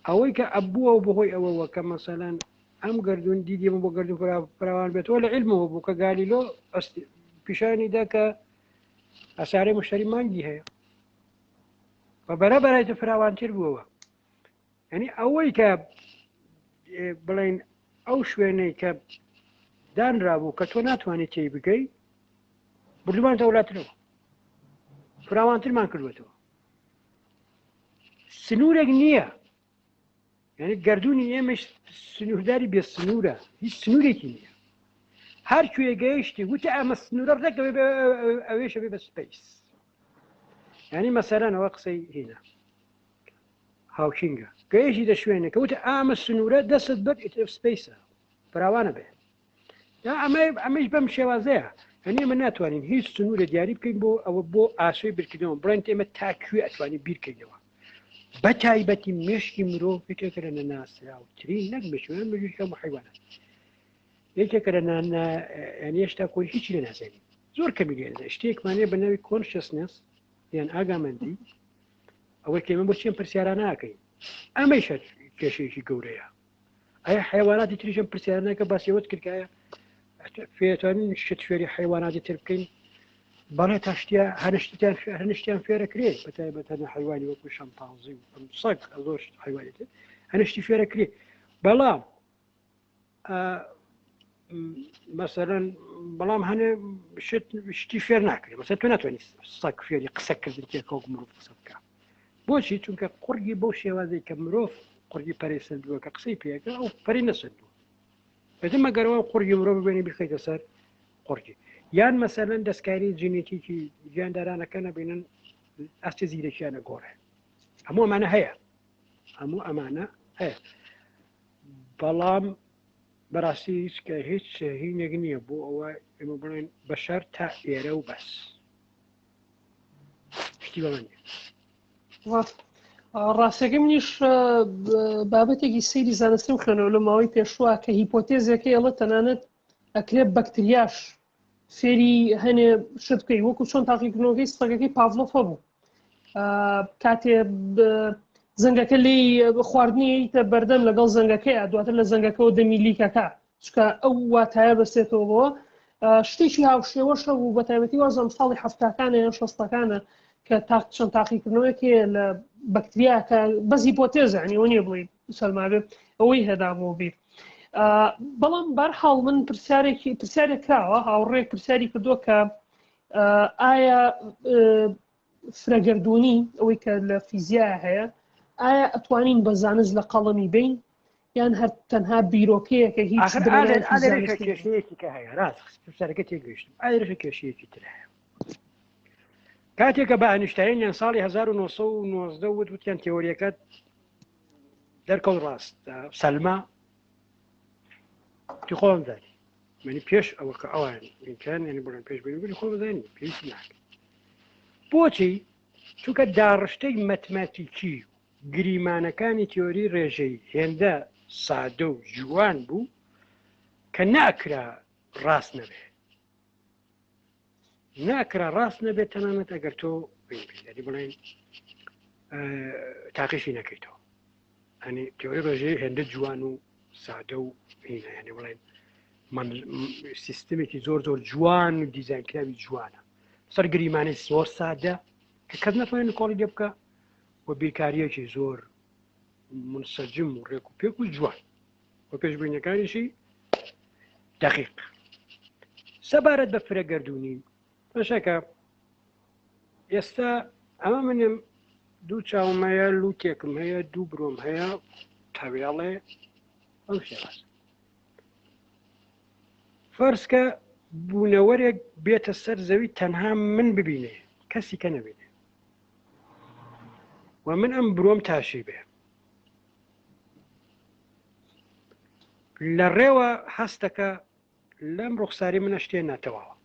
ئەوەی کە ئەبووە بەهۆی ئەوەوە کە مەسەلەن ئەم گردون دیدیمە بۆ گردون فراوان بێتەوە لە علمەوە بوو کە گالیلۆ پیشانیدا کە ئەسارەی مشتری مانگی هەیە بە بەرەبەرایتە فراوانتر بووەوە ینی ئەوەی کە بڵین ئەو شوێنەی کە دانرابوو کە تۆ ناتوانێت تێی بگەی بردومانتە وڵاترەوە فراوانترمان کردوێتەوە سنوورێک نییە یعنی گردونی ئێمەش سنوورداری بێ سنوورە هیچ سنوورێکی نییە هەر کوێ گەیشتی وتە ئەمە سنوورە ڕێکەوە ئەوێشە بێ بە سپەیس ینی مەسەلەن ئەوە قسەی هێنا هاوکینگە گەیشتی دە شوێنێکە وتە ئامە سنوورە دەست بەر ئیتر سپەیسە فراوانە بێ ئەمەش بەم شێوازەیە هەنی ئێمە ناتوانین هیچ سنوورە دیاری بکەین بۆ ئەوە بۆ ئاسۆی بیرکردنەوە بڵێن ئێمە تاکوێ ئەتوانی بیرکەینەوە بە تایبەتی مێشکی مرۆڤ یەکێکە لە ناسراوترین نەک بچوێن بەژوشکە حیوانات یەکێکە لە ینی هێشتا کۆی هیچی لە نازانین زۆر کەمی لێنە شتێکمانێ بە ناوی کۆنشەسنس یان ئاگامەندی ئەوەی کە ئێمە بۆ چێن پرسیارانە ناکەین ئەمەش کێشەیەکی گەورەیە ئایا حیواناتی تریشم پرسیارانەکە باسیەوەت کردکایە فێتوانین شت فێری حیواناتی تر بکەین بەڵێ تاشتیا هەنشتیان فێرەکرێ بەتایبەتەنە حیوانی وەکو شەمپانزی و سەگ زۆر حیوانی تر هەنشتی فێرەکرێ بەڵام مەسەلەن بەڵام هەنێ شتی فێر ناکرێت مەسەلەن تۆ ناتوانیت سەگ فێری قسەکردن تێکەوە مرۆڤ قسە بکە بۆچی چونکە قورگی بەو شێوازەی کە مرۆڤ قورگی پەرەی سندووە کە قسەی پێەکە ئەو پەری نەسەندووە بەدە مەگەرەوە قورگی مرۆڤ ببێنی بخەیتە سەر قورگی یان مەسەلەن دەستکاری جینێتیکی گیاندارانەکە نەبینن ئەستی زیرەکیانە گۆڕێ هەموو ئەمانە هەیە هەموو ئەمانە هەیە بەڵام بەڕاستی هیچکە هیچ هینێک نییە بۆ ئەوە ئێمە بڵێن بەشەر تا ئێرە و بەس شتی بەمە نیە ڕاستەکەی منیش بابەتێکی سەیری زانستیم خوێنەوە لە ماوەی پێشوە کە هیپۆتێزەکەی ئەڵە تەنانەت ئەکرێت بەکتریاش فێری هەنێ شت بکەی وەکو چۆن تاقیکردنەوەکەی سپەگەکەی پاڤلۆف هەبوو کاتێ زەنگەکە لی خواردنیتە بەردەم لەگەڵ زەنگەکەیە دواتر لە زەنگەکەەوە دەمیلیکەکە چکە ئەو واتایە بەسێتەوە بۆ شتێکی هاوشێوەشە بوو بە تایبەتی وازەم ساڵی هەفتاکانە یان شەستەکانە کە چەند تاقیکردنەوەیەکێ لە بەکتریاکە بەس هیپۆتێزە ینی وە نییە بڵێ سەلماوێ ئەوەی هەدابەوە بیر بەڵام بەرحاڵ من پرسیارێک کراوە هاوڕێک پرسیاری کردووە کە ئایا فرەگەردوونی ئەوەی کە لە فیزیای هەیە ئایا ئەتوانین بە زانست لە قەڵەمی بین یان هەر تەنها بیرۆکەیەکە هیچ آخر درێژی ئالێرەشە کێشەیەکی کە هەیە ڕاست پرسیارەکە تێگەیشتم ئالێرەشە کێشەیەکی تر هەیە کاتێککە بە ئەینشتاینیان ساڵی 1990 وتیان تێوەریەکە دەرکەوت ڕاست سەلما تی خۆم داری منی پێش ئەوە کە ئەوان ئیمکان یعنی بڵێن پێش بینی خۆ بزانین پێویستی ناکەین بۆچی چونکە داڕشتەی مەتماتیکی گریمانەکانی تیۆری ڕێژەی هێندە سادە و جوان بوو کە ناکرا ڕاست نەبێ ناکرا ڕاست نەبێت تەنانەت ئەگەر تۆ ینی بڵێن تاقیشی نەکەیتەوە ئەنی تیۆری ڕێژەی هێندە جوان و سادە و ینی بڵێن سیستمێکی زۆر زۆر جوان و دیزاینکراوی جوانە سەر گریمانەی زۆر سادە کە کەس نەتوانێت کۆڵی لێ بکە و بیرکاریەکی زۆر منسەجم و ڕێک و پێک و جوان و پێشبینیەکانیشی دقیق سەبارەت بە فرەگەردوونی بەشەکە ئێستا ئەمە منم دوو چاوم هەیە لووتێکم هەیە دوو برۆم هەیە تاویاڵێ ئەم شێواز فەرزکە بوونەوەرێک بێتە سەر زەوی تەنها من ببینێ کەسی کە نەبینێ و من ئەم برۆم تاشی بێ لە ڕێوە هەستەکە لەم ڕوخساری منە شتێ ناتەواوە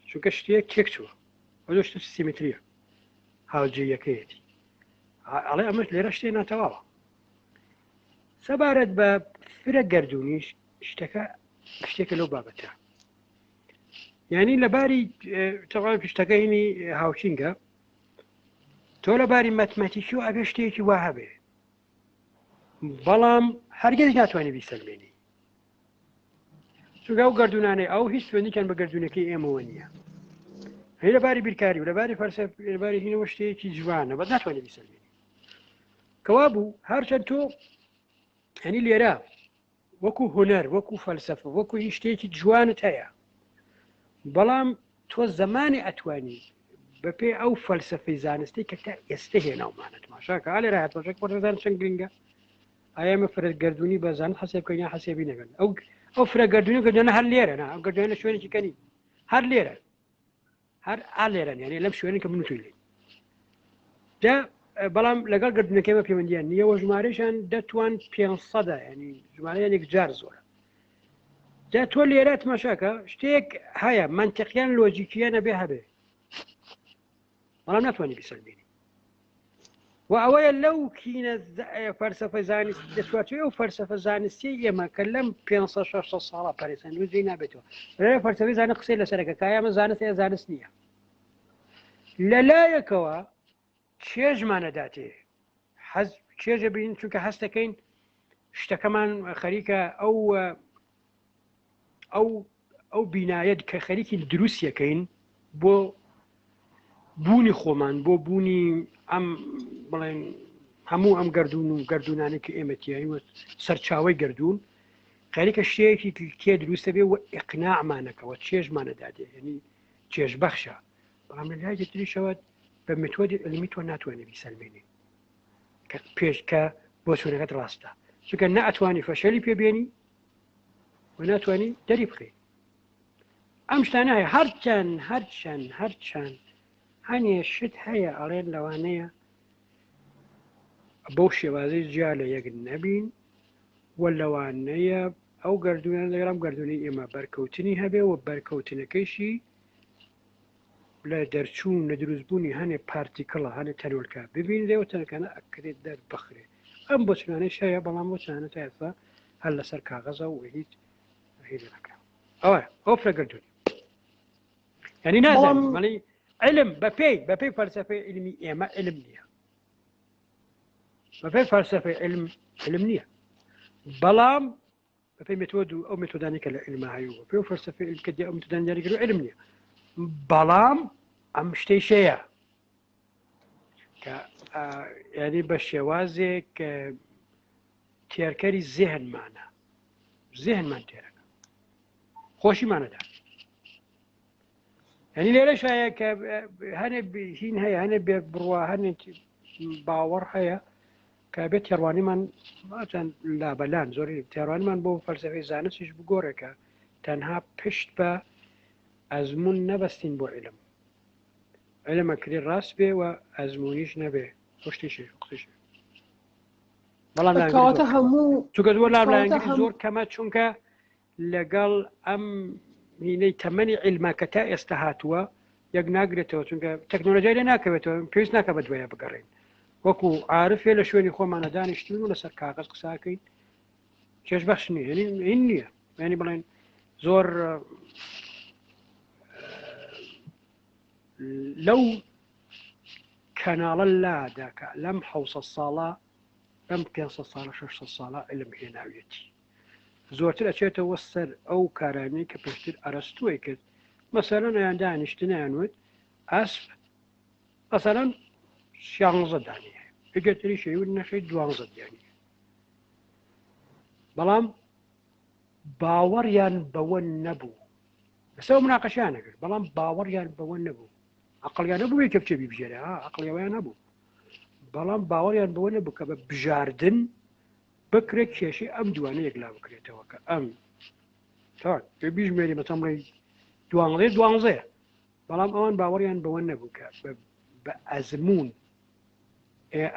چونکە شتێک تێک چووە ئەوشت سیمتریە هاوجێیەکەیەتی ئەڵێ ئەمەش لێرە شتێ ناتەواوە سەبارەت بە فرە گەردوونیش شتێکە لەو بابەتە یعنی لەباری تەواو پشتەکەینی هاوچینگە تۆ لەباری مەتمەتیکی و ئەبێ شتێکی وا هەبێ بەڵام هەرگیز ناتوانێت بیسەلمێنی چونکە ئەو گەردوونانەی ئەو هیچ سوێنیان بە گەردوونەکەی ئێمەوە نییە هەیە لەباری بیرکاری و لەباری فەرسەف لەباری هینەوە شتێکی جوانە بە ناتوانێت بیسەلمێنی کەوا بوو هەرچەند تۆ هەنی لێرە وەکو هونەر وەکو فەلسەفە وەکو هیچ شتێکی جوانت هەیە بەڵام تۆ زمانی ئەتوانی بەپێ ئەو فەلسەفەی زانستی کە تا ئێستا هێناومانەت ماشاکە ئا لێرە هاتۆژێک بۆزان چەند گرنگە ئایا ئێمە فرەگەردوونی بەزان حەسێب بکەین یا حەسێبی نەکەن ئەو فرەگەردوونی گەردوونە هەر لێرە ئەو گەردوونە شوێنێکی کەنی هەر لێرە هەر ئا لێرەن یعنی لەم شوێنی کە من توی لێ دا بەڵام لەگەڵ گەردوونەکەی بە پەیوەندیان نییە و ژمارەشان دەتوان 500 ینی ژمارەیەک جار زۆرە دا تۆ لێرە تماشاکە شتێک هەیە منتیقیان لۆجیکیە نەبێ هەبێ بەڵام ناتوانانی بیسەلمێنی و ئەوەیە لەو کینە فەرسەفە زانست دەسواتوی ئەو فەرسەفە زانستی ئێمە کە لەم 500 ساڵە پەرێسان وجێ نابێتەوە لە فەرسەفەی زانە قسەی لەسەرەکە کایامە زانست یا زانست نییە لەلایەکەوە چێژمانەداتێ حەز چێژە بین چونکە هەستەکەین شتەکەمان خەریکە ئەو بینایەت کە خەریکی دروستیەکەین بۆ بوونی خۆمان بۆ بوونی ئەم بڵێن هەموو ئەم گەردوون و گەردوونانێک کە ئێمەتیایی وە سەرچاوی گەردوون خەریکە شتێکی تێ دروستە بێ و ئیقناعمانەکەوە چێژمانەدادێ یعنی چێژبەخشە بەڵام لە لای تریشەوە بە متۆدی علمی تۆ ناتوانێت بیسەلمێنی کە پێش کە بۆ سوورەکەت ڕاستە چونکە نەئەتوانی فەشەلی پێبێنی و ناتوانانی دەری بخەی ئەم شتانە هەیە هەرچەند هەنێ شت هەیە ئەڵێن لەوانەیە بەو شێوازەی جیا لە یەک نەبین و لەوانەیە ئەو گەردوونە لەگەڵام گەردوونی ئێمە بەرکەوتنی هەبێ و بەرکەوتنەکەیشی لە دەرچوون لە دروستبوونی هەنێ پارتیکڵە هەنێ تەرۆلکە ببین لێەوە تەنەکەنە ئەکرێت دەربخرێ ئەم بۆ چنانەی شایە بەڵام بۆ چانە تا ئێستا هەر لەسەر کاغەزە و هیچ نەکرا ئەو فرەگەردوونی یعنی نازانم علم بەپێی فەلسەفەی علمی ئێمە علم نییە بەپێی فەلسەفەی علم نییە بەڵام بەپێی مێتۆد و ئەو مێتۆدانی کە لە علمە هەیە و بەپێی فەلسەفەی علم کە ئەو مێتۆدان دیاریکردن علم نییە بەڵام ئەم شتەی شەیە کە یعنی بە شێوازێک تێرکەری زێهنمان تێرەکە خۆشیمانەدا هەنی لێرە شایە کە هەنێ هین هەیە هەنێ بێ بڕوا هەنێ باوەڕ هەیە کابێت تێڕوانیمان چەند لابەلان زۆری تێڕوانیمان بۆ فەلسفەی زانستیش بگۆڕێکە تەنها پشت بە ئەزمون نەبەستین بۆ علم علمەکری ڕاست بێ و ئەزمونیش نەبێ خشتیشی قسیش بەڵام چونکە زۆر لابلایەنگری زۆر کەمە چونکە لەگەڵ ئەم هینەی تەمەنی علمە کە تا ئێستا هاتووە یەک ناگرێتەوە چونکە تەکنۆلۆژیای لێ ناکەوێتەوە پێویست ناکە بە دوایە بگەڕێن وەکو عارفێ لە شوێنی خۆمانە دانیشتین و لەسەر کاغەز قساکەین کێشبەخش نییە هین نییە ینی بڵێن زۆر لەو کەناڵە لادا کە لەم 600 ساڵە لەم 500 ساڵە 600 ساڵە علم هێناویەتی زۆرتر ئەچێتەوە سەر ئەو کارانەی کە پێشتر ئەرەستوی کرد مەسەلەن ئەیان دانیشتنیانوت ئەسپ مەسەلەن 16 دانیە ئەگەتری شەیود نەخەی 12 دیانی بەڵام باوەڕیان بەوە نەبوو لەسەر مناقەشیانە کرد بەڵام باوەڕیان بەوە نەبوو عەقڵیان نەبوو کە بچێ بیبژێرە عەقڵیەوەیان نەبوو بەڵام باوەڕیان بەوە نەبوو کە بە بژاردن بکرێت کێشەی ئەم دوانە یەکلا بکرێتەوە کە ئەم پێ بیژمێری بەتەمڕی 12 بەڵام ئەوان باوەڕیان بەوە نەبوو کە بە ئەزمون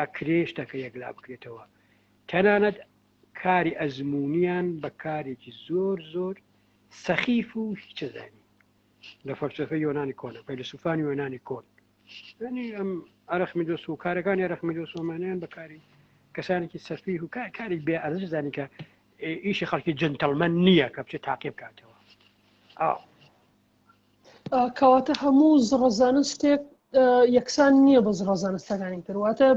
ئەکرێ شتەکە یەکلا بکرێتەوە تەنانەت کاری ئەزمونیان بە کارێکی زۆر زۆر سەخیف و هیچەزانی لە فەلسفەی یۆنانی کۆنە فەیلسوفانی یۆنانی کۆن ینی ئەم ئەرەخمیدۆس و کارەکانی ئەرەخمیدۆسۆمانیان بەکاری کەسانێکی سەفیه و کاری بێ ئەرزش زانی کە ئیشی خەڵکی جنتەڵمەن نییە کە بچێت تاقی بکاتەوە کەواتە هەموو زڕەزانستێک یەکسان نییە بە زڕەزانستەکانی کردواتە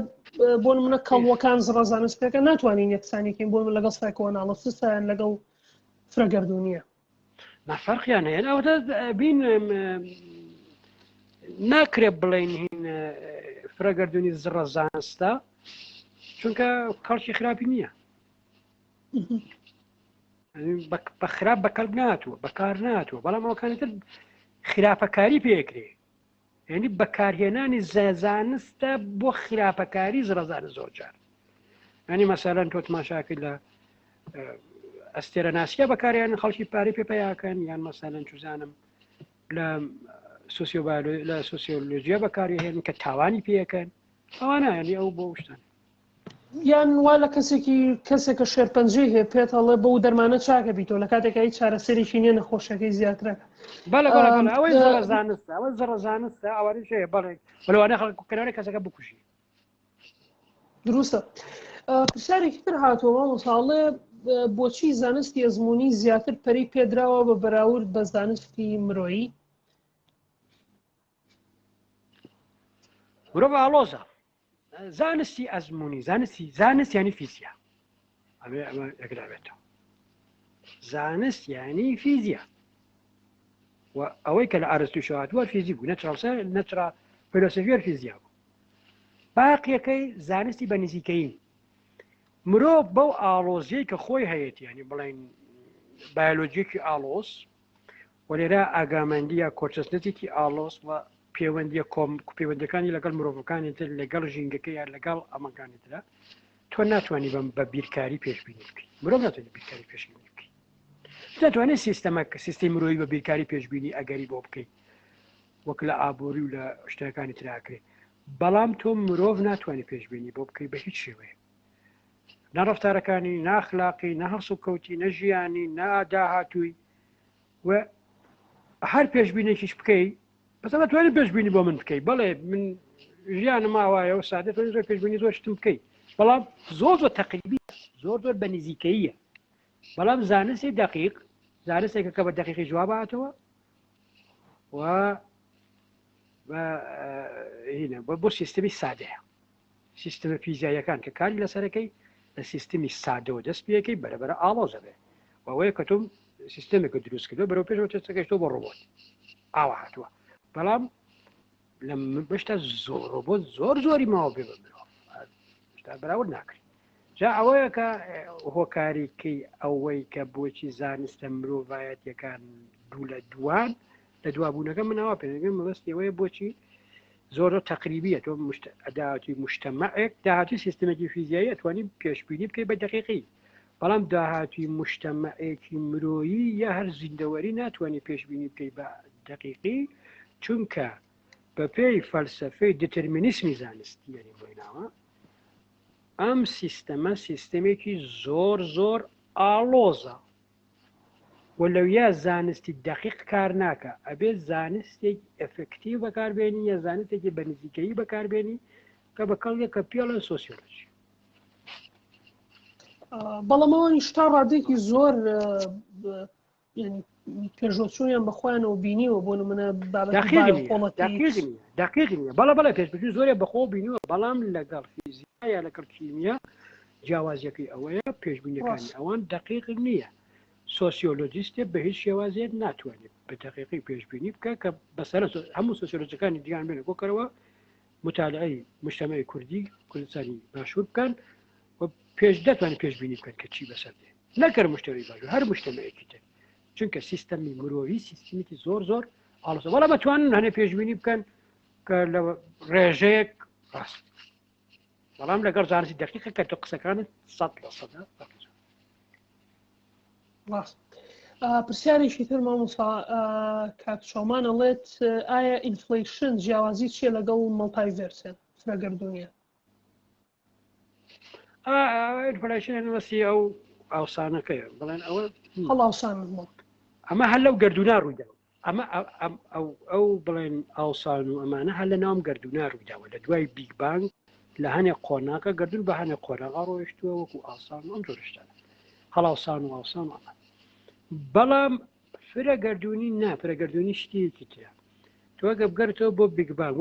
بۆ منە کەڵوەکان زڕەزانستەکە ناتوانین یەکسانێکین بۆ من لەگەڵ سایکۆناڵیستیان لەگەڵ فرەگەردوونیە نافەرقیان هەیە ئەوەتە بین ناکرێت بڵێن هین فرەگەردوونی زڕەزانستە چونکە کەڵکی خراپی نییە بە خراپ بەکەڵ ناتوە بەکار ناتوە بەڵام ئەوەکانتر خراپەکاری پێکرێ یعنی بەکارهێنانی زانستە بۆ خراپەکاری زڕەزانست زۆرجار ینی مەسەلەن تۆ تماشاکرد لە ئەستێرە ناسیە بەکاریان خەڵکی پارەی پێپەیاکەن یان مەسەلەن چوزانم لە سۆسیۆلۆژیە بەکارهێنن کە تاوانی پێەکەن ئەوانە ینی ئەو بۆ شتن یان وا لە کەسێکە شێرپەنجەی هەیە پێت هەڵێ بەو دەرمانە چاکە بیتەوە لە کاتێک هیچ چارەسەرێکی نییە نەخۆشەکەی زیاترەکە ئەوەی زڕەزانستە ئەوە زڕەزانستە ئەوانش هەیە بەڵێ بەلەوانە خەڵکەکەلەوەی کەسەکە بکوژی دروستە پرسیارێکی تر هاتووە مەساڵێ بۆچی زانستی ئەزموونی زیاتر پەری پێدراوە بە بەراورد بە زانستی مرۆیی مرۆڤ ئاڵۆزە زانستی ئەزموونی زانست ینی فیزیا ئەمە یەکدابێتەوە زانست ینی فیزیا و ئەوەی کە لە ئارستوی شەهاتووە فیزیک بوو نەچرا فیلۆسۆفیە فیزیا بوو باقیەکەی زانستی بە نزیکەیی مرۆڤ بەو ئاڵۆزیەی کە خۆی هەیەی ینی بڵێن بایۆلۆجیەکی ئاڵۆز و لێرە ئاگامەندیە کۆچەسنەتێکی ئاڵۆز و پەیوەندیە پەیوەندەکانی لەگەڵ مرۆڤەکانی تر لەگەڵ ژینگەکە یان لەگەڵ ئەمەکانی ترە تۆ ناتوانانی بە بیرکاری پێشبینی بکەیت مرۆڤ ناتوانێت بیرکاری پێشبینی بکەیت ناتوانێت سیستەمی مرۆڤی بە بیرکاری پێشبینی ئەگەری بۆ بکەیت وەک لە ئابووری و لە شتەکانی تراکرێت بەڵام تۆ مرۆڤ ناتوانانی پێشبینی بۆ بکەیت بە هیچ شێوەیە نەڕەفتارەکانی ناخلاقی نەهەڵس و کەوتی نەژیانی ناداهاتووی و هەر پێشبینێکیش بکەیت بەسەڵ توانێت پێشبینی بۆ من بکەیت بەڵێ من ژیانم ماوایەوە سادە توانێت زۆر پێشبینی زۆر شتم بکەیت بەڵام زۆر تەقریبی زۆر بە نزیکەییە بەڵام زانستی دقیق زانستێکە کە بە دقیقی جواب هاتەوە و بۆ سیستمی سادەیە سیستەمە فیزیاییەکان کە کاری لەسەرەکەی لە سیستمی سادەوە دەست پێەکەی بەرەبەرە ئاڵۆزە بێ ئەوەیە کە تۆم سیستەمێکە دروست کردو بەرەو پێشەوە تێستەکەیتۆ بۆ ڕۆبۆت ئاوا هاتووە بەڵام لە بەشتا ڕۆبۆت زۆری ماوە پێ بە مرۆڤ شتا بەراورد ناکرێت جا ئەوەیە کە هۆکاریکەی ئەوەی کە بۆچی زانستە مرۆڤایەتیەکان دوو لە دوان لە دوابوونەکە منەوە پێگەم مەبەستی ئەوەیە بۆچی زۆر تقریبیە تۆ داهاتی مجتەمەعێک داهاتی سیستمێکی فیزیایی ئەتوانی پێشبینی بکەی بە دقیقی بەڵام داهاتی مجتەمەعێکی مرۆیی یا هەر زیندەوەری ناتوانانی پێشبینی بکەی بە دقیقی چونکە بە پێی فەلسەفەی دترمینیسمی زانستیانی بۆیناوە ئەم سیستەمە سیستەمێکی زۆر ئاڵۆزە و لەویا زانستی دقیق کار ناکە ئەبێت زانستێک ئەفکتیو بەکاربێنی یا زانستێکی بە نزیکەیی بەکاربێنی کە بەکەڵێکە پێڵە سۆسیۆلۆژی بەڵامەوەنی شتا ڕادێکی زۆر پێشۆچوونیان بەخۆیانەوە بینیوە بۆ نمونە دقیقنیە بەڵە پێشبردن زۆرێ بەخۆ بینیوە بەڵام لەگەڵ فیزیکا یا لەگەڵ کیمیا جیاوازیەکەی ئەوەیە پێشبینیەکانی ئەوان دقیق نییە سۆسیۆلۆجیستێ بە هیچ شێوازێت ناتوانێت بە دقیقی پێشبینی بکە کە بەسەر هەموو سۆسیۆلۆجیەکانی دییان بێنە بۆکەرەوە مطالعەی مجتەمەعی کوردستانی باشوور بکەن و پێش دەتوانێت پێشبینی بکەن کە چی بەسەر دێ نەکەر مشتری باشوور هەر مجتەمەعێکی تر چونکە سیستەمی مرۆڤی سیستەمێکی زۆر ئاڵۆزە وەڵام بەتوانن هەنێ پێشبینی بکەن کە لە ڕێژەیەک ڕاست بەڵام لەگەڵ زانستی دقیقە کە تۆ قسەکانت 100% ڕاست پرسیارێکی تر مامۆستا کات شۆمان ئەڵێت ئایا ئینفلیشن جیاوازی چیە لەگەڵ مەڵتایڤێرسن فرەگەردونیە ئینفلیشن وەسی ئەو ئاوسانەکەیە بڵێن ئەوە هەڵاوسان ئەمە هەر لەو گردونا ڕوویدا ئەمە ئەو بڵێن ئاوسان و ئەمانە هەر لە ناوم گردونا ڕوویداوە لە دوای بیگ بانگ لە هەنێک قۆناکە گردون بە هەنێک قۆناغا ڕۆیشتووە وەکو ئاسان ئەم جۆرشتانە هەڵاوسان و ئاوسان ئەمە بەڵام فرەگەردونی فرەگەردونی شتێکی ترە تۆ ئەگە بگەرتەوە بۆ بیگ بانگ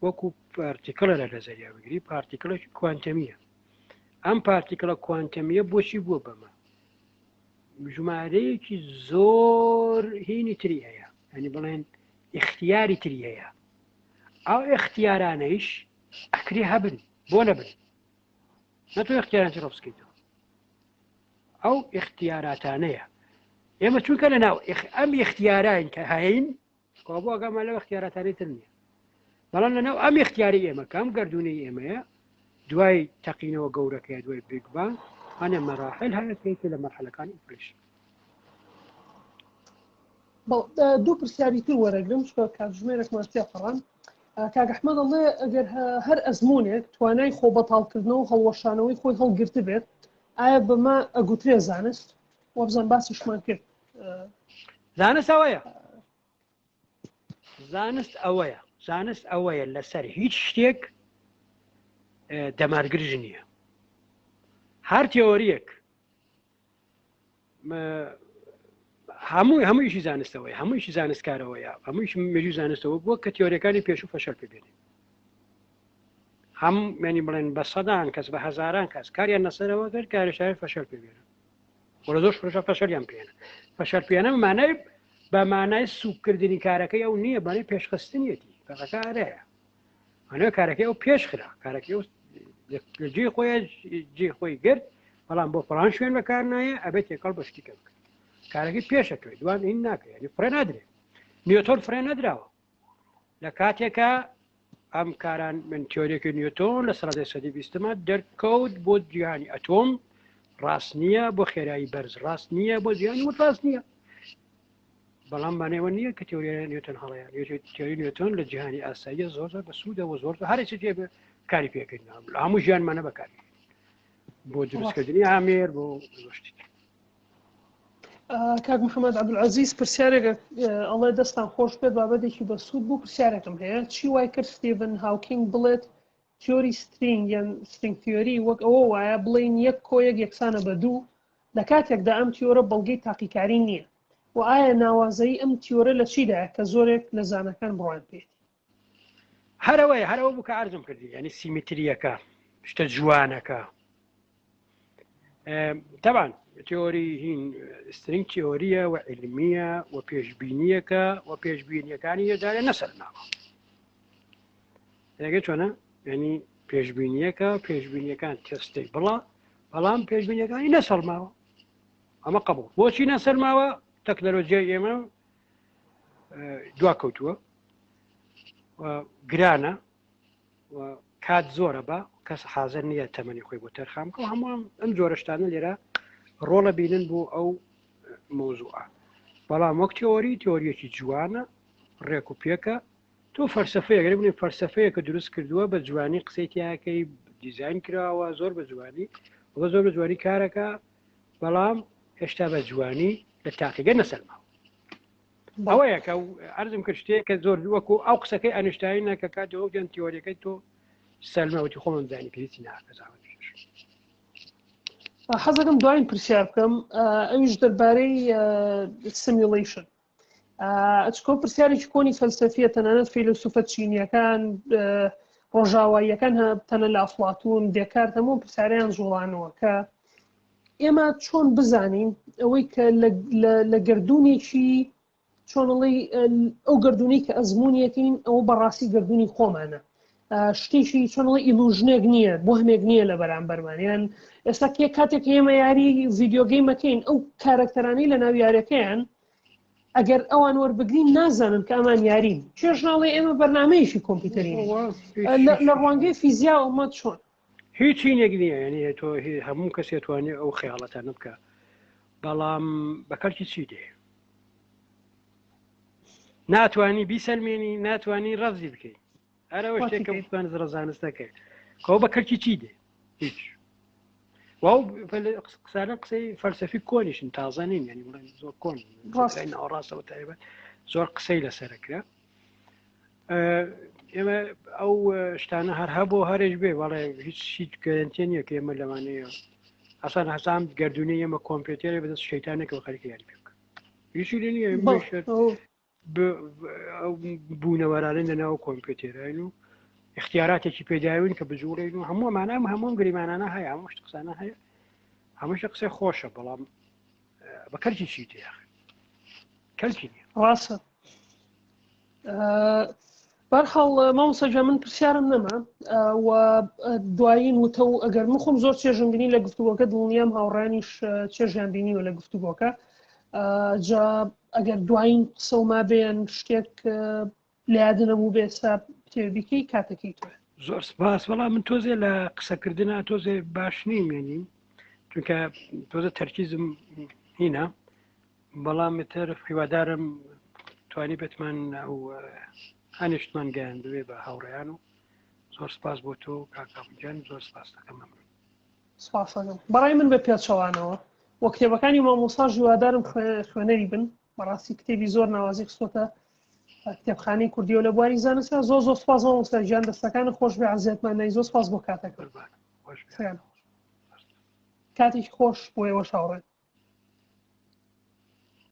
وەکو پارتیکڵە لە زەریا بگری پارتیکڵێکی کوانتەمیە ئەم پارتیکڵە کوانتەمیە بۆچی بووە بەمە ژمارەیەکی زۆر هینی تری هەیە ینی بڵێن اختیاری تری هەیە ئەو اختیارانەیش ئەکری هەبن بۆ نەبن نەتۆ اختیارانتی ڕۆبسکەیتەوە ئەو اختیاراتانەیە ئێمە چونکە لە ناو ئەم اختیاران کە هەین بۆ ئەگەمە لەو اختیاراتانەی تر نییە بەڵام لە ناو ئەم اختیاری ئێمە کەم گردونەی ئێمەیە دوای تەقینەوە گەورەکەی دوای بیگ بانگ هەنێ مەراحل هەیە لە مەرحەلەکانی ئینفلیشن دوو پرسیاری تر وەرەگرم چکە کاتژمێرێکمان پێفڕان کاک ئەحمەد ئەڵێ ئەگەر هەر ئەزمونێک توانای خۆ بەتاڵکردنەوە و هەڵوەشانەوەی خۆی هەڵگرت بێت ئایا بەمە ئەگوترێ زانست وە بزان باسیشمان کرد زانست ئەوەیە زانست ئەوەیە لەسەر هیچ شتێک دەمارگرژ نییە هەر تێۆریەک هەموویشی زانستەوەی هەموویشی زانستکارەوەیە هەموویش مێژوی زانستەوە بووە کە تێۆریەکانی پێش و فەشەل پێبێنێ هەم مێنی بڵێن بە سەدان کەس بە هەزاران کەس کاریان نەسەرەوە کرد کارێشاری فەشەل پێبێنە وەرە زۆر پرۆژە فەشەلیان پێێنە فەشەل پێێنە مانای بە مانای سوکردنی کارەکەی ئەو نییە بەڵێ پێشخستنیەتی بەقەکارەیە ئەنێ کارەکەی ئەو پێشخرا کارەکەی جێ خۆی گرت بەڵام بۆ فڵان شوێن بەکار نایە ئەبێت تێکەڵ بە شتیکە بکە کارەکەی پێشەکەوێت دوان هین ناکەی فرێ نادرێت نیوتۆن فرێ نەدراوە لە کاتێکە ئەم کاران من تیۆریەکە نیوتۆن لە سەدەی سەدی بیستمە دەرکەوت بۆ جیهانی ئەتۆم ڕاست نییە بۆ خێرایی بەرز ڕاست نییە بۆ جیهانی وت ڕاست نییە بەڵام بانەوە نییە کە تیۆریە نیوتن هەڵەیە تیۆری نیوتۆن لە جیهانی ئاساییە زۆر بە سوودەوە زۆر هەرێکی تێ کاری پێکردن هەموو ژیانمانە بەکاری بۆ دروستکردنی ئامێر بۆ شتی کاک محەممەد عەبدولعەزیز پرسیارێکە ئەڵێ دەستان خۆش بێت بابەتێکی بە سوود بوو پرسیارێکم هەیە چی وای کرد ستیڤن هاوکینگ بڵێت تیۆری سترینگ یان سترینگ تیۆری وەک ئەوە وایە بڵێن یەک کۆیەک یەکسانە بە دوو لە کاتێکدا ئەم تیۆرە بەڵگەی تاقیکاری نییە و ئایا ناوازەی ئەم تیۆرە لە چیدایە کە زۆرێک لە زانەکان بڕوان پێێت هەرەوەی بوو کە ئارزم کردی ینی سیمتریەکە شتە جوانەکە طبعا تیۆری هین سترینگ تیۆریە و علمیە و پێشبینیەکە و پێشبینیەکانی یەجارە نەسەرناوە دەگە چۆنە ینی پێشبینیەکە پێشبینیەکان تێستەی بەڵام پێشبینیەکانی نەسەڵماوە ئەمە قبول بۆچی نەسەرماوە تەکنەلۆجیای ئێمە دواکەوتووە گرانە کات زۆرە بە کەس حاضر نییە تەمەنی خۆی بۆ تەرخام کە هەمووان ئەم جۆرەشتانە لێرە ڕۆڵە بینن بۆ ئەو مۆزوعە بەڵام وەک تیۆریەکی جوانە ڕێک و پێکە تۆ فەرسەفەیە گەر بنێ فەرسەفەیە کە دروست کردووە بە جوانی قسەی تیاکەی دیزاین کراوە زۆر بە جوانی زۆر بە جوانی کارەکە بەڵام هێشتا بە جوانی لە تاقیگە نەسەرماوە ئەوەیە کە عەرزم کرد شتێک کە زۆر وەکو ئەو قسەکەی ئەنیشتاینە کە کاتەوە دیان تیۆریەکەی تۆ سەلمەوەتی خۆمان زانی پێویستی ناکەزاوە حەزەکەم دوایین پرسیار بکەم ئەویش دەربارەی سیمیولیشن ئەچکۆ پرسیارێکی کۆنی فەلسەفیە تەنانەت فیلسوفە چینیەکان ڕۆژاواییەکان تەنە لە ئەفڵاتون دێکارت هەموو پرسیاریان جوڵانەوە کە ئێمە چۆن بزانین ئەوەی کە لە گردونێکی چۆنڵی ئەو گردونی کە ئەزمونیەکەین ئەوە بەڕاستی گردونی خۆمانە شتێکی چۆنڵی ئیلوژنێک نییە بۆ هەمێک نییە لە بەرامبەرمانیان ئێستا کێ کاتێک ئێمە یاری ڤیددیۆگەیمەکەین ئەو کارکتەرانی لە ناو یاریەکەیان ئەگەر ئەوان وەربگرین نازانن کە ئەمان یارین چێژناڵێ ئێمە بەرنامەیەکی کۆمپیوتەرین لە ڕوانگەی فیزیا ئەومە چۆن هیچی نێک نییە تۆ هەموو کەس توانێت ئەو خەیاڵەتانە بکە بەڵام بەکارکی چی دێ ناتوانی بیسەلمێنی ناتوانانی ڕەزی بکەیت هەرەوە شتێکە بتوانێت ڕەزانستەکەی کەەوە بەکەرکی چی دێ هیچ قسانە قسەی فەلسەفی کۆنیشن تازانین ینی بڵێن زۆر کۆن ناوەڕاستەوە تایبەت زۆر قسەی لەسەرکرا ئێمە ئەو شتانە هەر هەبوو هەرێش بێ بەڵێ هیچ گەرنتیە نییە کە ئێمە لەوانەیە ئەسان هەسام گردونی ئێمە کۆمپیوتەرێ بەدەست شەیتانێکەوە خەریکە یاری پێ بکە هیچی لێ نییە بوونەوەرانن لەناو کۆمپیوتێرین و اختیاراتێکی پێداوین کە بجوڵێن و هەموومانە هەموو گریمانانە هەیە هەموو شت قسانە هەیە هەمووشە قسەی خۆشە بەڵام بەکەرکی چی تێ کەلکی نییە ڕاستە بەرحاڵ مامۆستا من پرسیارم نەما و دوایین وتە و ئەگەر من خۆم زۆر چێژم بینی لە گفتوگۆکە دڵنیام هاوڕانیش چێژیان بینیوە لە گفتوگۆکە جا ئەگەر دوایین قسە و ما بێن شتێک لە یادنەبوو بێستا تێبیکەی کاتەکەی توێ زۆر سپاس بەڵام من تۆزێ لە قسەکردنا تۆزێ باش نیمێنی چونکە تۆزە تەرکیزم هینە بەڵام تر هیوادارم توانی بێتمان ئەو هەنیشتمان گەیان بوێ بە هاوڕێیان و زۆر سپاس بۆ تۆ کاکامجان زۆر سپاس دەکەم سپاسەکەم بەڕای من بە پێچەوانەوە وە کتێبەکانی مامۆستا هیوادارم خوێنەری بن بەڕاستی کتێبی زۆر ناوازی خستۆتە کتێبخانەی کوردیەوە لە بواری زانستە زۆر سپاس مامۆستا گیان دەستەکانە خۆش بێ عەزیەتمان نای زۆر سپاس بۆ کاتێک کاتێکی خۆش بۆ ئێوە شاوڕێ